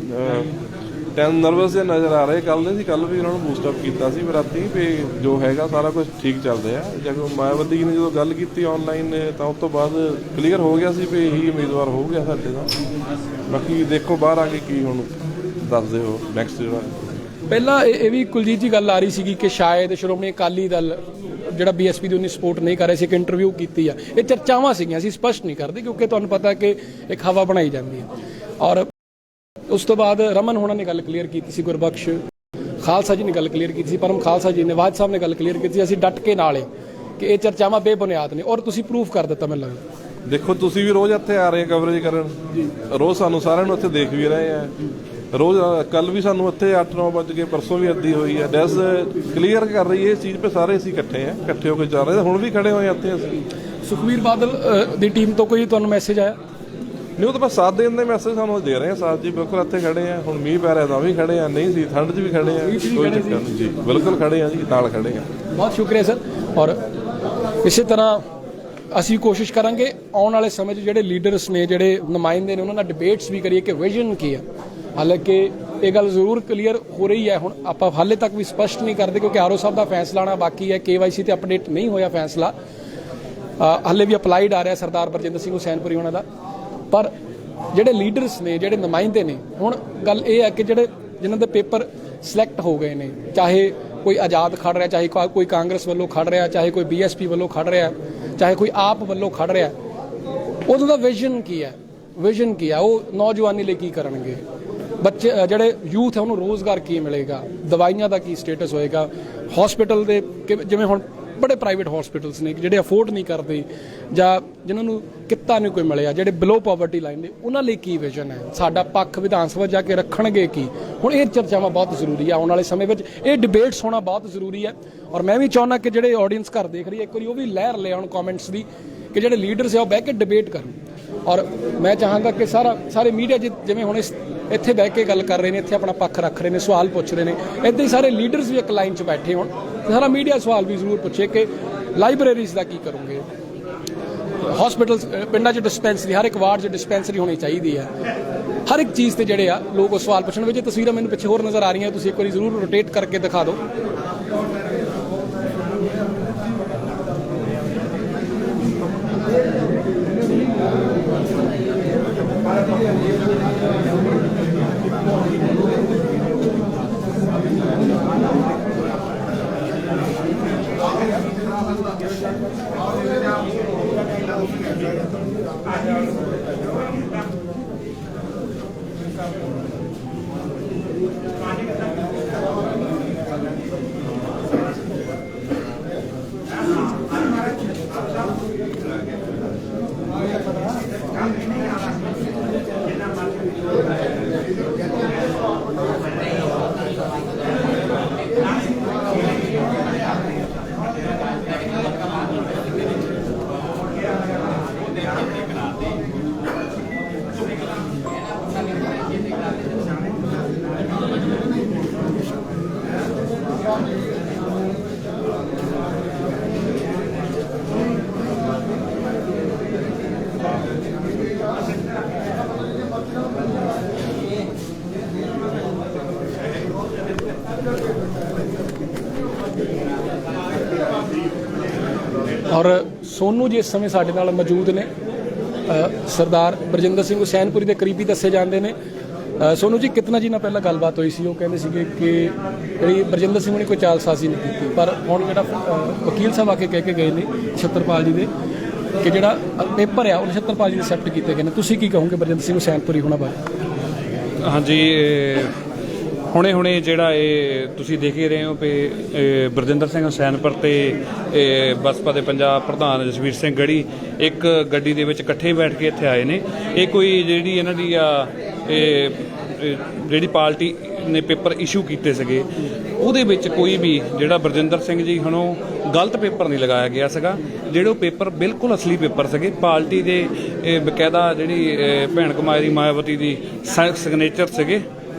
I: ਨਰਵਸ ਜਿਹਾ ਨਜ਼ਰ ਆ ਰਹੇ ਕੱਲ ਦੇ ਸੀ। ਕੱਲ ਵੀ ਉਹਨਾਂ ਨੂੰ ਬੂਸਟ ਅਪ ਕੀਤਾ ਸੀ ਰਾਤੀ ਵੀ ਜੋ ਹੈਗਾ ਸਾਰਾ ਕੁਝ ਠੀਕ ਚੱਲ ਰਿਹਾ। ਜਦੋਂ ਮਾਇਆਵਤੀ ਨੇ ਜਦੋਂ ਗੱਲ ਕੀਤੀ ਆਨਲਾਈਨ ਤਾਂ ਉਸ ਤੋਂ ਬਾਅਦ ਕਲੀਅਰ ਹੋ ਗਿਆ ਸੀ ਵੀ ਇਹੀ ਉਮੀਦਵਾਰ ਹੋ ਗਿਆ ਸਾਡੇ ਦਾ। ਬਾਕੀ ਦੇਖੋ ਬਾਹਰ ਆ ਕੇ ਕੀ ਹੁਣ ਦੱਸਦੇ ਹੋ ਨੈਕਸਟ ਜਿਹੜਾ
C: ਪਹਿਲਾਂ ਇਹ ਵੀ ਕੁਲਜੀਤ ਜੀ ਗੱਲ ਆ ਰਹੀ ਸੀਗੀ ਕਿ ਸ਼ਾਇਦ ਸ਼੍ਰੋਮਣੀ ਅਕਾਲੀ ਦਲ ਜਿਹੜਾ ਬੀਐਸਪੀ ਦੀ ਉਨੀ ਸਪੋਰਟ ਨਹੀਂ ਕਰ ਰਿਹਾ ਸੀ, ਇੱਕ ਇੰਟਰਵਿਊ ਕੀਤੀ ਆ, ਇਹ ਚਰਚਾਵਾਂ ਸੀਗੀਆਂ, ਅਸੀਂ ਸਪਸ਼ਟ ਨਹੀਂ ਕਰਦੇ ਕਿਉਂਕਿ ਤੁਹਾਨੂੰ ਪਤਾ ਕਿ ਇੱਕ ਹਵਾ ਬਣਾਈ ਜਾਂਦੀ ਹੈ। ਔਰ ਉਸ ਤੋਂ ਬਾਅਦ ਰਮਨ ਹੋਣਾ ਨੇ ਗੱਲ ਕਲੀਅਰ ਕੀਤੀ ਸੀ, ਗੁਰਬਖਸ਼ ਖਾਲਸਾ ਜੀ ਨੇ ਗੱਲ ਕਲੀਅਰ ਕੀਤੀ ਸੀ, ਪਰਮ ਖਾਲਸਾ ਜੀ ਨੇ, ਵਾਜ ਸਾਹਿਬ ਨੇ ਗੱਲ ਕਲੀਅਰ ਕੀਤੀ ਸੀ, ਅਸੀਂ ਡਟ ਕੇ ਨਾਲੇ ਕਿ ਇਹ ਚਰਚਾਵਾਂ ਬੇਬੁਨਿਆਦ ਨੇ ਔਰ ਤੁਸੀਂ ਪ੍ਰੂਫ ਕਰ ਦਿੱਤਾ ਮੈਨੂੰ ਲੱਗਦਾ।
I: ਦੇਖੋ ਤੁਸੀਂ ਵੀ ਰੋਜ਼ ਇੱਥੇ ਆ ਰਹੇ ਕਵਰੇਜ ਕਰਨ ਜੀ, ਰੋਜ਼ ਸਾਨੂੰ ਸਾਰਿਆਂ ਨੂੰ ਇੱਥੇ ਦੇਖ ਵੀ ਰਹੇ ਆ ਰੋਜ਼। ਕੱਲ ਵੀ ਸਾਨੂੰ ਇੱਥੇ 8-9 ਵਜ ਕੇ ਪਰਸੋਂ ਵੀ ਅੱਧੀ ਹੋਈ ਹੈ। ਡੈਸ ਕਲੀਅਰ ਕਰ ਰਹੀ ਹੈ ਇਸ ਚੀਜ਼ 'ਤੇ, ਸਾਰੇ ਅਸੀਂ ਇਕੱਠੇ ਆ, ਇਕੱਠੇ ਹੋ ਕੇ ਚੱਲ ਰਹੇ, ਹੁਣ ਵੀ ਖੜੇ ਹੋਏ ਇੱਥੇ ਅਸੀਂ।
C: ਸੁਖਬੀਰ ਬਾਦਲ ਦੀ ਟੀਮ ਤੋਂ ਕੋਈ ਤੁਹਾਨੂੰ ਮੈਸੇਜ ਆਇਆ?
I: ਨਹੀਂ, ਉਹ ਤਾਂ ਬਸ ਸਾਥ ਦੇਣ ਦੇ ਮੈਸੇਜ ਸਾਨੂੰ ਦੇ ਰਹੇ ਆ। ਸਾਥ ਜੀ ਬਿਲਕੁਲ ਇੱਥੇ ਖੜੇ ਆ, ਹੁਣ ਮੀਂਹ ਪੈ ਰਿਹਾ ਤਾਂ ਵੀ ਖੜੇ ਆ, ਨਹੀਂ ਸੀ ਠੰਡ 'ਚ ਵੀ ਖੜੇ ਆ, ਕੋਈ ਚੱਕਰ ਨਹੀਂ ਜੀ, ਬਿਲਕੁਲ ਖੜੇ ਆ ਜੀ, ਨਾਲ ਖੜੇ ਆ।
C: ਬਹੁਤ ਸ਼ੁਕਰੀਆ ਸਰ। ਔਰ ਇਸੇ ਤਰ੍ਹਾਂ ਅਸੀਂ ਕੋਸ਼ਿਸ਼ ਕਰਾਂਗੇ ਆਉਣ ਵਾਲੇ ਸਮੇਂ 'ਚ ਜਿਹੜੇ ਲੀਡਰਸ ਨੇ, ਜਿਹੜੇ ਨੁਮਾਇੰਦੇ ਨੇ, ਉਹਨਾਂ ਨਾਲ ਡਿਬੇਟਸ ਵੀ ਕਰੀਏ ਕਿ ਵਿਜ਼ਨ ਕੀ ਹੈ। ਹਾਲਾਂਕਿ ਇਹ ਗੱਲ ਜ਼ਰੂਰ ਕਲੀਅਰ ਹੋ ਰਹੀ ਹੈ, ਹੁਣ ਆਪਾਂ ਹਾਲੇ ਤੱਕ ਵੀ ਸਪਸ਼ਟ ਨਹੀਂ ਕਰਦੇ ਕਿਉਂਕਿ ਆਰਓ ਸਾਹਿਬ ਦਾ ਫੈਸਲਾ ਆਉਣਾ ਬਾਕੀ ਹੈ, KYC ਤੇ ਅਪਡੇਟ ਨਹੀਂ ਹੋਇਆ ਫੈਸਲਾ, ਹਾਲੇ ਵੀ ਅਪਲਾਈਡ ਆ ਰਿਹਾ ਸਰਦਾਰ ਬਰਜਿੰਦਰ ਸਿੰਘ ਹੁਸੈਨਪੁਰੀ ਉਹਨਾਂ ਦਾ। ਪਰ ਜਿਹੜੇ ਲੀਡਰਸ ਨੇ, ਜਿਹੜੇ ਨੁਮਾਇੰਦੇ ਨੇ, ਹੁਣ ਗੱਲ ਇਹ ਹੈ ਕਿ ਜਿਹੜੇ ਜਿਨ੍ਹਾਂ ਦੇ ਪੇਪਰ ਸਿਲੈਕਟ ਹੋ ਗਏ ਨੇ, ਚਾਹੇ ਕੋਈ ਆਜ਼ਾਦ ਖੜ ਰਿਹਾ, ਚਾਹੇ ਕੋਈ ਕਾਂਗਰਸ ਵੱਲੋਂ ਖੜ ਰਿਹਾ, ਚਾਹੇ ਕੋਈ BSP ਵੱਲੋਂ ਖੜ ਰਿਹਾ, ਚਾਹੇ ਕੋਈ ਆਪ ਵੱਲੋਂ ਖੜ ਰਿਹਾ, ਉਦੋਂ ਦਾ ਵਿਜ਼ਨ ਕੀ ਹੈ? ਵਿਜ਼ਨ ਕੀ ਹੈ? ਉਹ ਨੌਜਵਾਨੀ ਲਈ ਕੀ ਕਰਨਗੇ? ਬੱਚੇ ਜਿਹੜੇ ਯੂਥ ਹੈ ਉਹਨੂੰ ਰੋਜ਼ਗਾਰ ਕੀ ਮਿਲੇਗਾ? ਦਵਾਈਆਂ ਦਾ ਕੀ ਸਟੇਟਸ ਹੋਏਗਾ? ਹਸਪੀਟਲ ਦੇ ਜਿਵੇਂ ਹੁਣ ਬੜੇ ਪ੍ਰਾਈਵੇਟ ਹਸਪੀਟਲਸ ਨੇ ਜਿਹੜੇ ਅਫੋਰਡ ਨਹੀਂ ਕਰਦੇ ਜਾਂ ਜਿਨ੍ਹਾਂ ਨੂੰ ਕਿੱਤਾ ਨਹੀਂ ਕੋਈ ਮਿਲਿਆ, ਜਿਹੜੇ ਬਿਲੋ ਪਾਵਰਟੀ ਲਾਈਨ ਨੇ, ਉਹਨਾਂ ਲਈ ਕੀ ਵਿਜ਼ਨ ਹੈ? ਸਾਡਾ ਪੱਖ ਵਿਧਾਨ ਸਭਾ ਜਾ ਕੇ ਰੱਖਣਗੇ ਕੀ? ਹੁਣ ਇਹ ਚਰਚਾਵਾਂ ਬਹੁਤ ਜ਼ਰੂਰੀ ਹੈ, ਆਉਣ ਵਾਲੇ ਸਮੇਂ ਵਿੱਚ ਇਹ ਡਿਬੇਟਸ ਹੋਣਾ ਬਹੁਤ ਜ਼ਰੂਰੀ ਹੈ। ਔਰ ਮੈਂ ਵੀ ਚਾਹੁੰਦਾ ਕਿ ਜਿਹੜੇ ਆਡੀਅנס ਘਰ ਦੇਖ ਰਹੀ ਹੈ ਇੱਕ ਵਾਰੀ ਉਹ ਵੀ ਲਹਿਰ ਲੈ ਆਉਣ ਕਮੈਂਟਸ ਦੀ ਕਿ ਜਿਹੜੇ ਲੀਡਰਸ ਹੈ ਉਹ ਬਹਿ ਕੇ ਡਿਬੇਟ ਕਰਨ। ਔਰ ਮੈਂ ਚਾਹਾਂਗਾ ਕਿ ਸਾਰੇ ਮੀਡੀਆ ਜਿਵੇਂ ਹੁਣ ਇੱਥੇ ਬਹਿ ਕੇ ਗੱਲ ਕਰ ਰਹੇ ਨੇ, ਇੱਥੇ ਆਪਣਾ ਪੱਖ ਰੱਖ ਰਹੇ ਨੇ, ਸਵਾਲ ਪੁੱਛ ਰਹੇ ਨੇ, ਇੱਦਾਂ ਹੀ ਸਾਰੇ ਲੀਡਰਸ ਵੀ ਇੱਕ ਲਾਈਨ 'ਚ ਬੈਠੇ ਹੋਣ, ਸਾਰਾ ਮੀਡੀਆ ਸਵਾਲ ਵੀ ਜ਼ਰੂਰ ਪੁੱਛੇ ਕਿ ਲਾਇਬ੍ਰੇਰੀਜ਼ ਦਾ ਕੀ ਕਰੋਗੇ? ਹਸਪੀਟਲਸ, ਪਿੰਡਾਂ 'ਚ ਡਿਸਪੈਂਸਰੀ, ਹਰ ਇੱਕ ਵਾਰਡ 'ਚ ਡਿਸਪੈਂਸਰੀ ਹੋਣੀ ਚਾਹੀਦੀ ਹੈ। ਹਰ ਇੱਕ ਚੀਜ਼ ਤੇ ਜਿਹੜੇ ਆ ਲੋਕ ਉਹ ਸਵਾਲ ਪੁੱਛਣ ਵਿੱਚ। ਤਸਵੀਰਾਂ ਮੈਨੂੰ ਪਿੱਛੇ ਹੋਰ ਨਜ਼ਰ ਆ ਰਹੀਆਂ, ਤੁਸੀਂ ਇੱਕ ਵਾਰੀ ਜ਼ਰੂਰ ਰੋਟੇਟ ਕਰਕੇ ਦਿਖਾ ਦਿਓ। ਔਰ ਸੋਨੂ ਜੀ ਇਸ ਸਮੇਂ ਸਾਡੇ ਨਾਲ ਮੌਜੂਦ ਨੇ, ਸਰਦਾਰ ਬਰਜਿੰਦਰ ਸਿੰਘ ਹੁਸੈਨਪੁਰੀ ਦੇ ਕਰੀਬੀ ਦੱਸੇ ਜਾਂਦੇ ਨੇ। ਸੋਨੂ ਜੀ, ਕਿਤਨਾ ਜੀ ਨਾਲ ਪਹਿਲਾਂ ਗੱਲਬਾਤ ਹੋਈ ਸੀ, ਉਹ ਕਹਿੰਦੇ ਸੀਗੇ ਕਿ ਜਿਹੜੀ ਬਰਜਿੰਦਰ ਸਿੰਘ ਨੇ ਕੋਈ ਚਾਲਸਾਜ਼ੀ ਨਹੀਂ ਕੀਤੀ, ਪਰ ਹੁਣ ਜਿਹੜਾ ਵਕੀਲ ਸਾਹਿਬ ਆ ਕੇ ਕਹਿ ਕੇ ਗਏ ਨੇ ਛਤਰਪਾਲ ਜੀ ਦੇ ਕਿ ਜਿਹੜਾ ਪੇਪਰ ਆ ਉਹ ਛਤਰਪਾਲ ਜੀ ਦੇ ਐਕਸੈਪਟ ਕੀਤੇ ਗਏ ਨੇ, ਤੁਸੀਂ ਕੀ ਕਹੋਗੇ ਬਰਜਿੰਦਰ ਸਿੰਘ ਹੁਸੈਨਪੁਰੀ ਹੋਣਾ ਬਾਰੇ?
J: ਹਾਂਜੀ, ਹੁਣੇ ਜਿਹੜਾ ਇਹ ਤੁਸੀਂ ਦੇਖ ਹੀ ਰਹੇ ਹੋ ਕਿ ਬਰਜਿੰਦਰ ਸਿੰਘ ਹੁਸੈਨਪੁਰ ਤੇ ਬਸਪਾ ਦੇ ਪੰਜਾਬ ਪ੍ਰਧਾਨ ਜਸਵੀਰ ਸਿੰਘ ਗੜੀ ਇੱਕ ਗੱਡੀ ਦੇ ਵਿੱਚ ਇਕੱਠੇ ਬੈਠ ਕੇ ਇੱਥੇ ਆਏ ਨੇ। ਇਹ ਕੋਈ ਜਿਹੜੀ ਇਹਨਾਂ ਦੀ ਜਿਹੜੀ ਪਾਰਟੀ ਨੇ ਪੇਪਰ ਇਸ਼ੂ ਕੀਤੇ ਸੀਗੇ ਉਹਦੇ ਵਿੱਚ ਕੋਈ ਵੀ ਜਿਹੜਾ ਬਰਜਿੰਦਰ ਸਿੰਘ ਜੀ ਹੁਣੋਂ ਗਲਤ ਪੇਪਰ ਨਹੀਂ ਲਗਾਇਆ ਗਿਆ ਸੀਗਾ। ਜਿਹੜੇ ਉਹ ਪੇਪਰ ਬਿਲਕੁਲ ਅਸਲੀ ਪੇਪਰ ਸੀਗੇ, ਪਾਰਟੀ ਦੇ ਬਕਾਇਦਾ ਜਿਹੜੀ ਭੈਣ ਕੁਮਾਰੀ ਮਾਇਆਵਤੀ ਦੀ ਸਿਗਨੇਚਰ ਸੀਗੇ।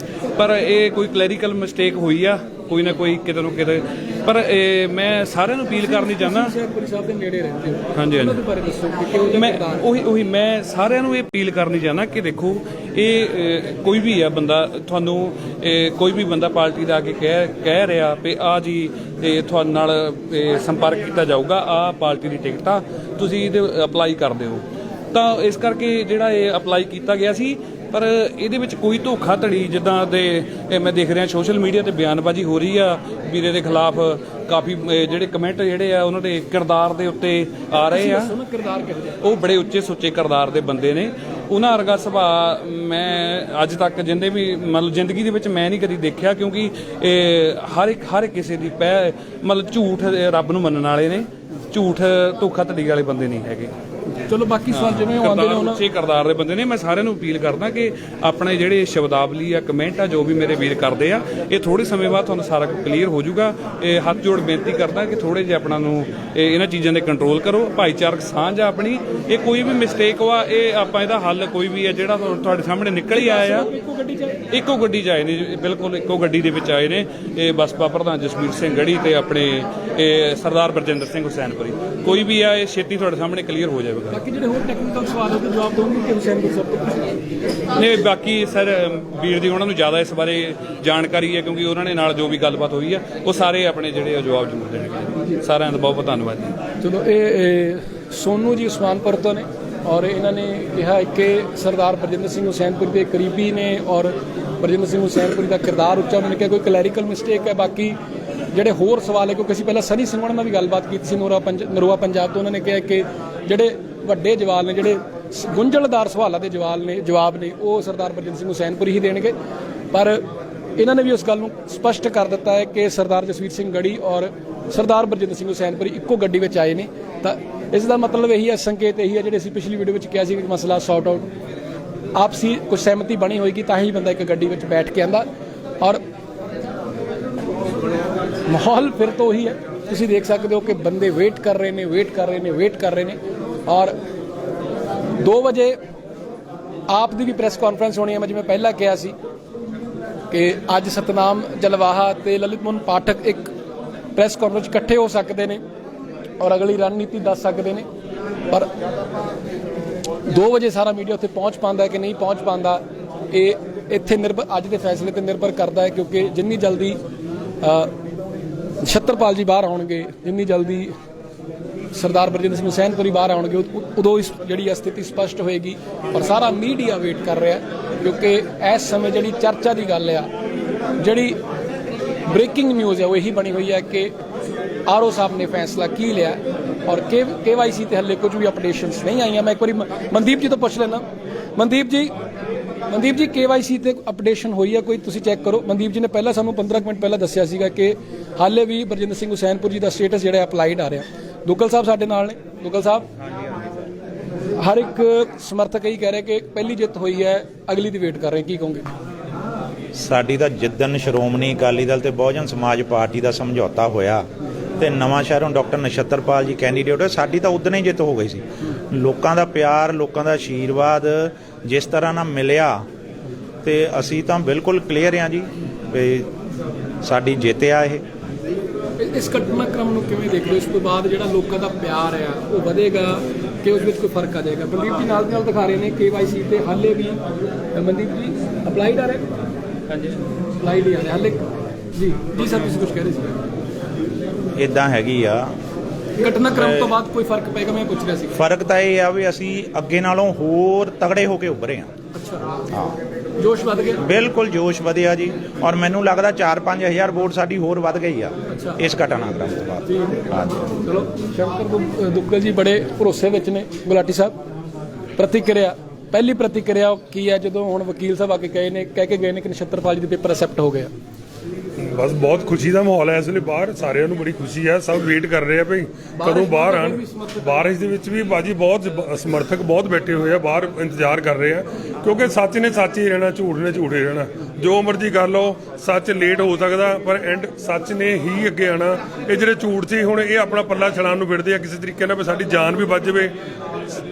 J: ਪਰ ਇਹ ਕੋਈ ਕਲੈਰੀਕਲ ਮਿਸਟੇਕ ਹੋਈ ਆ ਕੋਈ ਨਾ ਕੋਈ ਕਿਤੇ ਨੂੰ ਕਿਤੇ। ਪਰ ਮੈਂ ਸਾਰਿਆਂ ਨੂੰ ਅਪੀਲ ਕਰਨੀ ਚਾਹੁੰਦਾ,
C: ਸਾਹਿਬ ਦੇ ਨੇੜੇ ਰਹਿੰਦੇ ਹੋ,
J: ਹਾਂਜੀ ਹਾਂਜੀ,
C: ਬਾਰੇ ਦੱਸੋ ਕਿ
J: ਮੈਂ ਉਹੀ ਮੈਂ ਸਾਰਿਆਂ ਨੂੰ ਇਹ ਅਪੀਲ ਕਰਨੀ ਚਾਹੁੰਦਾ ਕਿ ਦੇਖੋ ਇਹ ਕੋਈ ਵੀ ਆ ਬੰਦਾ, ਤੁਹਾਨੂੰ ਕੋਈ ਵੀ ਬੰਦਾ ਪਾਰਟੀ ਦਾ ਆ ਕੇ ਕਹਿ ਰਿਹਾ ਵੀ ਆ ਜੀ ਤੁਹਾਡੇ ਨਾਲ ਸੰਪਰਕ ਕੀਤਾ ਜਾਊਗਾ, ਆ ਪਾਰਟੀ ਦੀ ਟਿਕਟ ਆ, ਤੁਸੀਂ ਇਹਦੇ ਅਪਲਾਈ ਕਰ ਦਿਓ। ਤਾਂ ਇਸ ਕਰਕੇ ਜਿਹੜਾ ਇਹ ਅਪਲਾਈ ਕੀਤਾ ਗਿਆ ਸੀ, ਪਰ ਇਹਦੇ ਵਿੱਚ ਕੋਈ ਧੋਖਾਧੜੀ ਜਿੱਦਾਂ ਦੇ ਮੈਂ ਦੇਖ ਰਿਹਾ ਸੋਸ਼ਲ ਮੀਡੀਆ ਤੇ ਬਿਆਨਬਾਜ਼ੀ ਹੋ ਰਹੀ ਆ ਵੀਰੇ ਦੇ ਖਿਲਾਫ ਕਾਫੀ ਜਿਹੜੇ ਕਮੈਂਟ ਜਿਹੜੇ ਆ ਉਹਨਾਂ ਦੇ ਕਿਰਦਾਰ ਦੇ ਉੱਤੇ ਆ ਰਹੇ ਆ। ਉਹ ਬੜੇ ਉੱਚੇ ਸੁੱਚੇ ਕਿਰਦਾਰ ਦੇ ਬੰਦੇ ਨੇ, ਉਹਨਾਂ ਵਰਗਾ ਸੁਭਾਅ ਮੈਂ ਅੱਜ ਤੱਕ ਜਿੰਦੇ ਵੀ ਮਤਲਬ ਜ਼ਿੰਦਗੀ ਦੇ ਵਿੱਚ ਮੈਂ ਨਹੀਂ ਕਦੀ ਦੇਖਿਆ, ਕਿਉਂਕਿ ਹਰ ਇੱਕ ਕਿਸੇ ਦੀ ਮਤਲਬ ਝੂਠ ਰੱਬ ਨੂੰ ਮੰਨਣ ਵਾਲੇ ਨੇ, ਝੂਠ ਧੋਖਾਧੜੀ ਵਾਲੇ ਬੰਦੇ ਨਹੀਂ ਹੈਗੇ।
C: ਚਲੋ ਬਾਕੀ ਸਵਾਲ ਜਿਵੇਂ ਉਹ ਆਉਂਦੇ ਨੇ ਉਹਨਾਂ
J: ਉੱਚੇ ਕਿਰਦਾਰ ਦੇ ਬੰਦੇ ਨੇ। ਮੈਂ ਸਾਰਿਆਂ ਨੂੰ ਅਪੀਲ ਕਰਦਾ ਕਿ ਆਪਣੇ ਜਿਹੜੇ ਸ਼ਬਦਾਵਲੀ ਆ ਕਮੈਂਟ ਆ ਜੋ ਵੀ ਮੇਰੇ ਵੀਰ ਕਰਦੇ ਆ, ਇਹ ਥੋੜੇ ਸਮੇਂ ਬਾਅਦ ਤੁਹਾਨੂੰ ਸਾਰਾ ਕਲੀਅਰ ਹੋ ਜਾਊਗਾ। ਇਹ ਹੱਥ ਜੋੜ ਬੇਨਤੀ ਕਰਦਾ ਕਿ ਥੋੜੇ ਜਿਹਾ ਆਪਣਾ ਨੂੰ ਇਹਨਾਂ ਚੀਜ਼ਾਂ ਦੇ ਕੰਟਰੋਲ ਕਰੋ। ਭਾਈਚਾਰਕ ਸਾਂਝ ਆ ਆਪਣੀ, ਇਹ ਕੋਈ ਵੀ ਮਿਸਟੇਕ ਵਾ ਇਹ ਆਪਾਂ ਇਹਦਾ ਹੱਲ ਕੋਈ ਵੀ ਹੈ ਜਿਹੜਾ ਤੁਹਾਡੇ ਸਾਹਮਣੇ ਨਿਕਲ ਹੀ ਆਇਆ ਆ। ਇੱਕੋ ਗੱਡੀ 'ਚ ਆਏ ਨੇ, ਬਿਲਕੁਲ ਇੱਕੋ ਗੱਡੀ ਦੇ ਵਿੱਚ ਆਏ ਨੇ। ਇਹ ਬਸਪਾ ਪ੍ਰਧਾਨ ਜਸਵੀਰ ਸਿੰਘ ਗੜੀ ਤੇ ਆਪਣੇ ਸਰਦਾਰ ਬਰਜਿੰਦਰ ਸਿੰਘ ਹੁਸੈਨਪੁਰੀ, ਕੋਈ ਵੀ ਆ ਇਹ ਛੇਤੀ ਤੁਹਾਡੇ ਸਾਹਮਣੇ ਕਲੀਅਰ ਹੋ ਜਾਵੇਗਾ।
C: ਬਾਕੀ ਜਿਹੜੇ ਹੋਰ ਟੈਕਨੀਕਲ ਸਵਾਲ ਉਹਦੇ ਜਵਾਬ ਦਊਂਗੇ ਕਿ ਹੁਸੈਨਪੁਰ ਸਾਹਿਬ
J: ਨਹੀਂ, ਬਾਕੀ ਸਰ ਵੀਰ ਦੀ ਉਹਨਾਂ ਨੂੰ ਜ਼ਿਆਦਾ ਇਸ ਬਾਰੇ ਜਾਣਕਾਰੀ ਹੈ, ਕਿਉਂਕਿ ਉਹਨਾਂ ਨੇ ਨਾਲ ਜੋ ਵੀ ਗੱਲਬਾਤ ਹੋਈ ਆ ਉਹ ਸਾਰੇ ਆਪਣੇ ਜਿਹੜੇ ਜਵਾਬ ਜ਼ਰੂਰ ਦੇਣਗੇ। ਸਾਰਿਆਂ ਦਾ ਬਹੁਤ ਬਹੁਤ ਧੰਨਵਾਦ ਜੀ।
C: ਚਲੋ ਇਹ ਸੋਨੂ ਜੀ ਉਸਮਾਨਪੁਰ ਤੋਂ ਨੇ ਔਰ ਇਹਨਾਂ ਨੇ ਕਿਹਾ ਕਿ ਸਰਦਾਰ ਬਰਜਿੰਦਰ ਸਿੰਘ ਹੁਸੈਨਪੁਰੀ ਦੇ ਕਰੀਬੀ ਨੇ ਔਰ ਬਰਜਿੰਦਰ ਸਿੰਘ ਹੁਸੈਨਪੁਰੀ ਦਾ ਕਿਰਦਾਰ ਉੱਚਾ, ਉਹਨਾਂ ਨੇ ਕਿਹਾ ਕੋਈ ਕਲੈਰੀਕਲ ਮਿਸਟੇਕ ਹੈ। ਬਾਕੀ ਜਿਹੜੇ ਹੋਰ ਸਵਾਲ ਹੈ, ਕਿਉਂਕਿ ਅਸੀਂ ਪਹਿਲਾਂ ਸਨੀ ਸਿੰਘ ਨਾਲ ਵੀ ਗੱਲਬਾਤ ਕੀਤੀ ਸੀ ਨਰੋਆ ਪੰਜਾਬ ਤੋਂ, ਉਹਨਾਂ ਨੇ ਕਿਹਾ ਕਿ ਜਿਹੜੇ ਵੱਡੇ ਜਵਾਬ ਨੇ, ਜਿਹੜੇ ਗੁੰਝਲਦਾਰ ਸਵਾਲਾਂ ਦੇ ਜਵਾਬ ਨੇ ਉਹ ਸਰਦਾਰ ਬਰਜਿੰਦਰ ਸਿੰਘ ਹੁਸੈਨਪੁਰੀ ਹੀ ਦੇਣਗੇ। ਪਰ ਇਹਨਾਂ ਨੇ ਵੀ ਉਸ ਗੱਲ ਨੂੰ ਸਪਸ਼ਟ ਕਰ ਦਿੱਤਾ ਹੈ ਕਿ ਸਰਦਾਰ ਜਸਵੀਰ ਸਿੰਘ ਗੜੀ ਔਰ ਸਰਦਾਰ ਬਰਜਿੰਦਰ ਸਿੰਘ ਹੁਸੈਨਪੁਰੀ ਇੱਕੋ ਗੱਡੀ ਵਿੱਚ ਆਏ ਨੇ। ਤਾਂ ਇਸ ਦਾ ਮਤਲਬ ਇਹੀ ਹੈ, ਸੰਕੇਤ ਇਹੀ ਹੈ ਜਿਹੜੇ ਅਸੀਂ ਪਿਛਲੀ ਵੀਡੀਓ ਵਿੱਚ ਕਿਹਾ ਸੀ ਕਿ ਮਸਲਾ ਸੌਟ ਆਊਟ ਆਪਸੀ ਕੁਝ ਸਹਿਮਤੀ ਬਣੀ ਹੋਏਗੀ ਤਾਂ ਹੀ ਬੰਦਾ ਇੱਕ ਗੱਡੀ ਵਿੱਚ ਬੈਠ ਕੇ ਆਂਦਾ। ਔਰ ਮਾਹੌਲ ਫਿਰ ਤੋਂ ਉਹੀ ਹੈ, ਤੁਸੀਂ ਦੇਖ ਸਕਦੇ ਹੋ ਕਿ ਬੰਦੇ ਵੇਟ ਕਰ ਰਹੇ ਨੇ ਔਰ 2 ਵਜੇ ਆਪ ਦੀ ਵੀ ਪ੍ਰੈਸ ਕਾਨਫਰੰਸ ਹੋਣੀ ਹੈ। ਮੈਂ ਜਿਵੇਂ ਪਹਿਲਾਂ ਕਿਹਾ ਸੀ ਕਿ ਅੱਜ ਸਤਨਾਮ ਜਲਵਾਹਾ ਤੇ ਲਲਿਤ ਮੋਹਨ ਪਾਠਕ ਇੱਕ ਪ੍ਰੈਸ ਕਾਨਫਰੰਸ ਇਕੱਠੇ ਹੋ ਸਕਦੇ ਨੇ ਔਰ ਅਗਲੀ ਰਣਨੀਤੀ ਦੱਸ ਸਕਦੇ ਨੇ, ਪਰ 2 ਵਜੇ ਸਾਰਾ ਮੀਡੀਆ ਉੱਥੇ ਪਹੁੰਚ ਪਾਉਂਦਾ ਕਿ ਨਹੀਂ ਪਹੁੰਚ ਪਾਉਂਦਾ ਇਹ ਇੱਥੇ ਅੱਜ ਦੇ ਫੈਸਲੇ ਤੇ ਨਿਰਭਰ ਕਰਦਾ ਹੈ। ਕਿਉਂਕਿ ਜਿੰਨੀ ਜਲਦੀ ਛਤਰਪਾਲ ਜੀ ਬਾਹਰ ਆਉਣਗੇ, ਜਿੰਨੀ ਜਲਦੀ ਸਰਦਾਰ ਬਰਜਿੰਦਰ ਸਿੰਘ ਹੁਸੈਨਪੁਰੀ ਬਾਹਰ ਆਉਣਗੇ, ਉਦੋਂ ਇਸ ਜਿਹੜੀ ਸਥਿਤੀ ਸਪਸ਼ਟ ਹੋਏਗੀ। ਔਰ ਸਾਰਾ ਮੀਡੀਆ ਵੇਟ ਕਰ ਰਿਹਾ ਕਿਉਂਕਿ ਇਸ ਸਮੇਂ ਜਿਹੜੀ ਚਰਚਾ ਦੀ ਗੱਲ ਆ, ਜਿਹੜੀ ਬ੍ਰੇਕਿੰਗ ਨਿਊਜ਼ ਹੈ ਉਹ ਇਹੀ ਬਣੀ ਹੋਈ ਹੈ ਕਿ ਆਰਓ ਸਾਹਿਬ ਨੇ ਫੈਸਲਾ ਕੀ ਲਿਆ ਔਰ KYC ਤੇ ਹੱਲੇ ਕੁਝ ਵੀ ਅਪਡੇਸ਼ਨਸ ਨਹੀਂ ਆਈਆਂ। ਮੈਂ ਇੱਕ ਵਾਰੀ ਮਨਦੀਪ ਜੀ ਤੋਂ ਪੁੱਛ ਲੈਣਾ। ਮਨਦੀਪ ਜੀ KYC ਤੇ ਅਪਡੇਸ਼ਨ ਹੋਈ ਹੈ ਕੋਈ, ਤੁਸੀਂ ਚੈੱਕ ਕਰੋ। ਮਨਦੀਪ ਜੀ ਨੇ ਪਹਿਲਾਂ ਸਾਨੂੰ 15 ਮਿੰਟ ਪਹਿਲਾਂ ਦੱਸਿਆ ਸੀਗਾ ਕਿ ਹਾਲੇ ਵੀ ਬਰਜਿੰਦਰ ਸਿੰਘ ਹੁਸੈਨਪੁਰ ਜੀ ਦਾ ਸਟੇਟਸ ਜਿਹੜਾ ਅਪਲਾਈਡ ਆ ਰਿਹਾ। ਦੁੱਗਲ ਸਾਹਿਬ ਸਾਡੇ ਨਾਲ ਨੇ। ਦੁੱਗਲ ਸਾਹਿਬ, ਹਰ ਇੱਕ ਸਮਰਥਕ ਇਹੀ ਕਹਿ ਰਿਹਾ ਕਿ ਪਹਿਲੀ ਜਿੱਤ ਹੋਈ ਹੈ, ਅਗਲੀ ਦੀ ਵੇਟ ਕਰ ਰਹੇ, ਕੀ ਕਹੋਗੇ?
K: ਸਾਡੀ ਤਾਂ ਜਿੱਦਣ ਸ਼੍ਰੋਮਣੀ ਅਕਾਲੀ ਦਲ ਤੇ ਬਹੁਜਨ ਸਮਾਜ ਪਾਰਟੀ ਦਾ ਸਮਝੌਤਾ ਹੋਇਆ ਤੇ ਨਵਾਂ ਸ਼ਹਿਰੋਂ ਡਾਕਟਰ ਨਛੱਤਰਪਾਲ ਜੀ ਕੈਂਡੀਡੇਟ ਹੋਏ, ਸਾਡੀ ਤਾਂ ਉਦੋਂ ਹੀ ਜਿੱਤ ਹੋ ਗਈ ਸੀ। ਲੋਕਾਂ ਦਾ ਪਿਆਰ, ਲੋਕਾਂ ਦਾ ਆਸ਼ੀਰਵਾਦ ਜਿਸ ਤਰ੍ਹਾਂ ਨਾਲ ਮਿਲਿਆ ਤੇ ਅਸੀਂ ਤਾਂ ਬਿਲਕੁਲ ਕਲੀਅਰ ਹਾਂ ਜੀ ਵੀ ਸਾਡੀ ਜਿੱਤ ਆ ਇਹ।
C: ਇਸ ਘਟਨਾਕ੍ਰਮ ਨੂੰ ਕਿਵੇਂ ਦੇਖਦੇ ਹੋ? ਇਸ ਤੋਂ ਬਾਅਦ ਜਿਹੜਾ ਲੋਕਾਂ ਦਾ ਪਿਆਰ ਆ ਉਹ ਵਧੇਗਾ ਕਿ ਉਸ ਵਿੱਚ ਕੋਈ ਫਰਕ ਆ ਜਾਏਗਾ? ਮਨਦੀਪ ਜੀ ਨਾਲ ਦੀ ਨਾਲ ਦਿਖਾ ਰਹੇ ਨੇ KYC ਤੇ ਹਾਲੇ ਵੀ ਮਨਦੀਪ ਜੀ ਅਪਲਾਈਡ ਆ ਰਿਹਾ। ਹਾਂਜੀ, ਅਪਲਾਈਡ ਹੀ ਆ ਰਿਹਾ ਹਾਲੇ ਜੀ। ਸਰ ਤੁਸੀਂ ਕੁਝ ਕਹਿ ਰਹੇ ਸੀ।
K: ਇਦਾਂ ਹੈਗੀ ਆ
C: ਘਟਨਾਕ੍ਰਮ ਤੋਂ ਬਾਅਦ ਕੋਈ ਫਰਕ ਪਏਗਾ? ਮੈਂ ਪੁੱਛ ਰਿਹਾ ਸੀ।
K: ਫਰਕ ਤਾਂ ਇਹ ਆ ਵੀ ਅਸੀਂ ਅੱਗੇ ਨਾਲੋਂ ਹੋਰ ਤਗੜੇ ਹੋ ਕੇ ਉੱਭਰੇ ਹਾਂ।
C: ਅੱਛਾ,
K: ਹਾਂ,
C: ਜੋਸ਼ ਵੱਧ ਗਿਆ?
K: ਬਿਲਕੁਲ ਜੋਸ਼ ਵਧਿਆ ਜੀ। ਔਰ ਮੈਨੂੰ ਲੱਗਦਾ 4-5 ਹਜ਼ਾਰ ਵੋਟ ਸਾਡੀ ਹੋਰ ਵੱਧ ਗਈ ਆ ਇਸ ਘਟਨਾਕ੍ਰਮ ਤੋਂ ਬਾਅਦ। ਹਾਂਜੀ,
C: ਚਲੋ ਸ਼ੰਕਰ ਦੁੱਗਲ ਜੀ ਬੜੇ ਭਰੋਸੇ ਵਿੱਚ ਨੇ। ਗੁਲਾਟੀ ਸਾਹਿਬ, ਪ੍ਰਤੀਕਿਰਿਆ, ਪਹਿਲੀ ਪ੍ਰਤੀਕਿਰਿਆ ਕੀ ਹੈ ਜਦੋਂ ਹੁਣ ਵਕੀਲ ਸਾਹਿਬ ਆ ਕੇ ਕਹਿ ਕੇ ਗਏ ਨੇ ਕਿ ਨਛੱਤਰਪਾਲ ਜੀ ਦੇ ਪੇਪਰ ਐਕਸੈਪਟ ਹੋ ਗਿਆ?
L: ਬਸ ਬਹੁਤ ਖੁਸ਼ੀ ਦਾ ਮਾਹੌਲ ਹੈ ਇਸ ਵੇਲੇ ਬਾਹਰ, ਸਾਰਿਆਂ ਨੂੰ ਬੜੀ ਖੁਸ਼ੀ ਹੈ। ਸਭ ਵੇਟ ਕਰ ਰਹੇ ਆ ਭਈ ਕਦੋਂ ਬਾਹਰ ਆਣ। ਬਾਰਿਸ਼ ਦੇ ਵਿੱਚ ਵੀ ਬਾਜੀ ਬਹੁਤ ਸਮਰਥਕ ਬਹੁਤ ਬੈਠੇ ਹੋਏ ਆ ਬਾਹਰ, ਇੰਤਜ਼ਾਰ ਕਰ ਰਹੇ ਆ ਕਿਉਂਕਿ ਸੱਚ ਨੇ ਸੱਚ ਹੀ ਰਹਿਣਾ, ਝੂਠ ਨੇ ਝੂਠ ਹੀ ਰਹਿਣਾ। ਜੋ ਮਰਜ਼ੀ ਕਰ ਲਓ, ਸੱਚ ਲੇਟ ਹੋ ਸਕਦਾ ਪਰ ਐਂਡ ਸੱਚ ਨੇ ਹੀ ਅੱਗੇ ਆਣਾ। ਇਹ ਜਿਹੜੇ ਝੂਠ ਸੀ ਹੁਣ ਇਹ ਆਪਣਾ ਪੱਲਾ ਛਲਾਣ ਨੂੰ ਫਿਰਦੇ ਆ ਕਿਸੇ ਤਰੀਕੇ ਨਾਲ ਵੀ ਸਾਡੀ ਜਾਨ ਵੀ ਬਚ ਜਾਵੇ।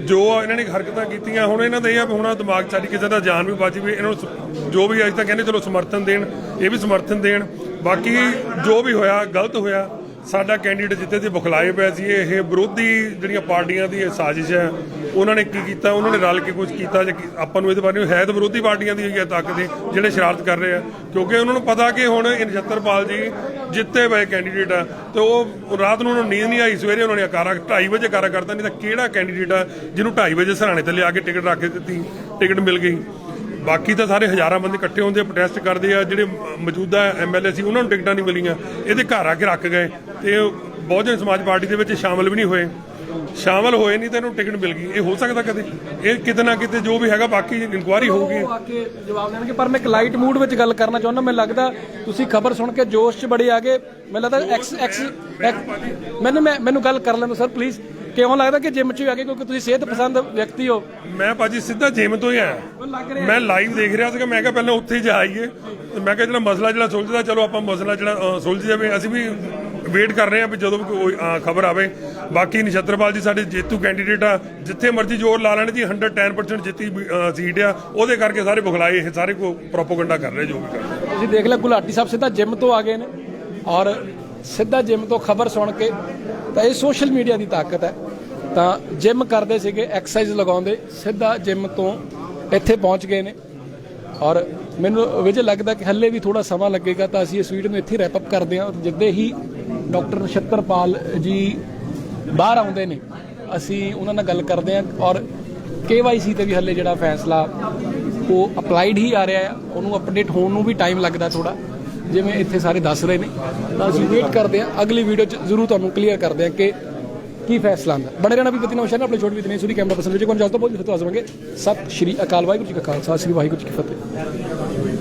L: ਜੋ ਇਹਨਾਂ ਨੇ ਹਰਕਤਾਂ ਕੀਤੀਆਂ ਹੁਣ ਇਹਨਾਂ ਦਾ ਇਹ ਆ ਵੀ ਹੁਣ ਦਿਮਾਗ ਸਾਡੀ ਕਿਸੇ ਦਾ ਜਾਨ ਵੀ ਬਚ ਜਾਵੇ। ਇਹਨਾਂ ਨੂੰ ਜੋ ਵੀ ਅੱਜ ਤੱਕ ਕਹਿੰਦੇ ਚਲੋ ਸਮਰਥਨ ਦੇਣ, ਇਹ ਵੀ ਸਮਰਥਨ ਦੇਣ। ਬਾਕੀ ਜੋ ਵੀ ਹੋਇਆ ਗਲਤ ਹੋਇਆ, ਸਾਡਾ ਕੈਂਡੀਡੇਟ ਜਿੱਤੇ ਤੇ ਬੁਖਲਾਏ ਪਏ ਸੀ। ਇਹ ਵਿਰੋਧੀ ਜਿਹੜੀਆਂ ਪਾਰਟੀਆਂ ਦੀ ਇਹ ਸਾਜ਼ਿਸ਼ ਹੈ, ਉਹਨਾਂ ਨੇ ਕੀ ਕੀਤਾ, ਉਹਨਾਂ ਨੇ ਰਲ ਕੇ ਕੁਝ ਕੀਤਾ। ਜੇ ਆਪਾਂ ਨੂੰ ਇਹਦੇ ਬਾਰੇ ਹੈ ਤਾਂ ਵਿਰੋਧੀ ਪਾਰਟੀਆਂ ਦੀ ਹੋਈ ਹੈ ਤਾਕਤ ਜਿਹੜੇ ਸ਼ਰਾਰਤ ਕਰ ਰਹੇ ਆ, ਕਿਉਂਕਿ ਉਹਨਾਂ ਨੂੰ ਪਤਾ ਕਿ ਹੁਣ ਨਛੱਤਰਪਾਲ ਜੀ ਜਿੱਤੇ ਪਏ ਕੈਂਡੀਡੇਟ ਆ ਤੇ ਉਹ ਰਾਤ ਨੂੰ ਉਹਨਾਂ ਨੂੰ ਨੀਂਦ ਨਹੀਂ ਆਈ। ਸਵੇਰੇ ਉਹਨਾਂ ਨੇ 2:30 ਵਜੇ ਕਾਰਾ ਕਰਤਾ, ਨਹੀਂ ਤਾਂ ਕਿਹੜਾ ਕੈਂਡੀਡੇਟ ਆ ਜਿਹਨੂੰ 2:30 ਵਜੇ ਸਰਾਣੇ ਤੇ ਲਿਆ ਕੇ ਟਿਕਟ ਰੱਖ ਕੇ ਦਿੱਤੀ, ਟਿਕਟ ਮਿਲ ਗਈ। ਬਾਕੀ ਤਾਂ ਸਾਰੇ ਹਜ਼ਾਰਾਂ ਬੰਦੇ ਇਕੱਠੇ ਹੁੰਦੇ ਆ, ਪ੍ਰੋਟੈਸਟ ਕਰਦੇ ਆ। ਜਿਹੜੇ ਮੌਜੂਦਾ ਐਮਐਲਏ ਸੀ ਉਹਨਾਂ ਨੂੰ ਟਿਕਟਾਂ ਨਹੀਂ ਮਿਲੀਆਂ, ਇਹਦੇ ਘਰ ਆ ਕੇ ਰੱਖ ਗਏ ਤੇ ਬਹੁਜਨ ਸਮਾਜ ਪਾਰਟੀ ਦੇ ਵਿੱਚ ਸ਼ਾਮਲ ਵੀ ਨਹੀਂ ਹੋਏ। ਸ਼ਾਮਲ ਹੋਏ ਨਹੀਂ ਤਾਂ ਇਹਨੂੰ ਟਿਕਟ ਮਿਲ ਗਈ। ਇਹ ਹੋ ਸਕਦਾ ਕਦੇ? ਇਹ ਕਿਤੇ ਨਾ ਕਿਤੇ ਜੋ ਵੀ ਹੈਗਾ ਬਾਕੀ ਇਨਕੁਆਇਰੀ ਹੋਊਗੀ।
C: ਉਹ ਆ ਕੇ ਜਵਾਬ ਦੇਣਗੇ। ਪਰ ਮੈਂ ਇੱਕ ਲਾਈਟ ਮੂਡ ਵਿੱਚ ਗੱਲ ਕਰਨਾ ਚਾਹੁੰਦਾ। ਮੈਨੂੰ ਲੱਗਦਾ ਤੁਸੀਂ ਖਬਰ ਸੁਣ ਕੇ ਜੋਸ਼ 'ਚ ਬੜੇ ਆ ਗਏ। ਮੈਨੂੰ ਲੱਗਦਾ ਮੈਨੂੰ ਗੱਲ ਕਰ ਲੈਣ ਦਿਓ ਸਰ ਪਲੀਜ਼। ਕਿਉਂ ਲੱਗਦਾ ਕਿ ਜਿਮ 'ਚ ਹੀ ਆ ਗਏ ਕਿਉਂਕਿ ਤੁਸੀਂ ਸਿਹਤ ਪਸੰਦ ਵਿਅਕਤੀ ਹੋ?
L: ਮੈਂ ਭਾਜੀ ਸਿੱਧਾ ਜਿਮ ਤੋਂ ਹੀ ਆਇਆ। ਮੈਂ ਲਾਈਵ ਦੇਖ ਰਿਹਾ ਸੀਗਾ। ਮੈਂ ਕਿਹਾ ਪਹਿਲਾਂ ਉੱਥੇ ਹੀ ਜਾਈਏ। ਮੈਂ ਕਿਹਾ ਜਿਹੜਾ ਮਸਲਾ ਜਿਹੜਾ ਸੁਲਝਦਾ, ਚਲੋ ਆਪਾਂ ਮਸਲਾ ਜਿਹੜਾ ਸੁਲਝ ਜਾਵੇ। ਅਸੀਂ ਵੀ ਵੇਟ ਕਰ ਰਹੇ ਹਾਂ ਵੀ ਜਦੋਂ ਵੀ ਕੋਈ ਖਬਰ ਆਵੇ। ਬਾਕੀ ਨਛੱਤਰਪਾਲ ਜੀ ਸਾਡੇ ਜੇਤੂ ਕੈਂਡੀਡੇਟ ਆ। ਜਿੱਥੇ ਮਰਜ਼ੀ ਜ਼ੋਰ ਲਾ ਲੈਣ ਜੀ, 110% ਜਿੱਤੀ ਸੀਟ ਆ। ਉਹਦੇ ਕਰਕੇ ਸਾਰੇ ਬੁਖਲਾਏ, ਇਹ ਸਾਰੇ ਕੋ ਪ੍ਰੋਪੋਗੰਡਾ ਕਰ ਰਹੇ ਜੋ ਵੀ ਕਰ ਰਹੇ।
C: ਤੁਸੀਂ ਦੇਖ ਲਿਆ ਗੁਲਾਟੀ ਸਾਹਿਬ ਸਿੱਧਾ ਜਿਮ ਤੋਂ ਆ ਗਏ ਨੇ ਔਰ ਸਿੱਧਾ ਜਿਮ ਤੋਂ ਖਬਰ ਸੁਣ ਕੇ। ਤਾਂ ਇਹ ਸੋਸ਼ਲ ਮੀਡੀਆ ਦੀ ਤਾਕਤ ਹੈ। ਤਾਂ ਜਿਮ ਕਰਦੇ ਸੀਗੇ, ਐਕਸਰਸਾਈਜ਼ ਲਗਾਉਂਦੇ, ਸਿੱਧਾ ਜਿਮ ਤੋਂ ਇੱਥੇ ਪਹੁੰਚ ਗਏ ਨੇ। ਔਰ ਮੈਨੂੰ ਵਿਜੇ ਲੱਗਦਾ ਕਿ ਹੱਲੇ ਵੀ ਥੋੜਾ ਸਮਾਂ ਲੱਗੇਗਾ। ਤਾਂ ਅਸੀਂ ਇਸ ਵੀਡੀਓ ਨੂੰ ਇੱਥੇ ਰੈਪ ਅਪ ਕਰਦੇ ਹਾਂ। ਜਿੱਦੇ ਹੀ ਡਾਕਟਰ ਨਛੱਤਰਪਾਲ ਜੀ ਬਾਹਰ ਆਉਂਦੇ ਨੇ ਅਸੀਂ ਉਹਨਾਂ ਨਾਲ ਗੱਲ ਕਰਦੇ ਹਾਂ। ਔਰ KYC ਤੇ ਵੀ ਹੱਲੇ ਜਿਹੜਾ ਫੈਸਲਾ ਉਹ ਅਪਲਾਈਡ ਹੀ ਆ ਰਿਹਾ ਹੈ, ਉਹਨੂੰ ਅਪਡੇਟ ਹੋਣ ਨੂੰ ਵੀ ਟਾਈਮ ਲੱਗਦਾ ਥੋੜਾ, ਜਿਵੇਂ ਇੱਥੇ ਸਾਰੇ ਦੱਸ ਰਹੇ ਨੇ। ਤਾਂ ਅਸੀਂ ਵੇਟ ਕਰਦੇ ਹਾਂ, ਅਗਲੀ ਵੀਡੀਓ 'ਚ ਜ਼ਰੂਰ ਤੁਹਾਨੂੰ ਕਲੀਅਰ ਕਰਦੇ ਹਾਂ ਕਿ ਕੀ ਫੈਸਲਾ ਆਉਂਦਾ। ਬਣੇ ਰਹਿਣਾ ਵੀ ਪ੍ਰਤੀ ਨਵਾਂ ਸ਼ਹਿਰ ਆਪਣੇ ਛੋਟੀ ਵੀ ਨਹੀਂ ਸੁਣੀ ਕੈਮਰਾ ਪਰਸਨ ਵਿੱਚ ਕੋਣ ਜਲਦ ਤੋਂ ਬਹੁਤ ਫਿਰ ਤੋਂ ਆਵਾਂਗੇ। ਸਤਿ ਸ਼੍ਰੀ ਅਕਾਲ। ਵਾਹਿਗੁਰੂ ਜੀ ਕਾ ਖਾਲਸਾ, ਸ੍ਰੀ ਵਾਹਿਗੁਰੂ ਜੀ ਕੀ ਫਤਿਹ।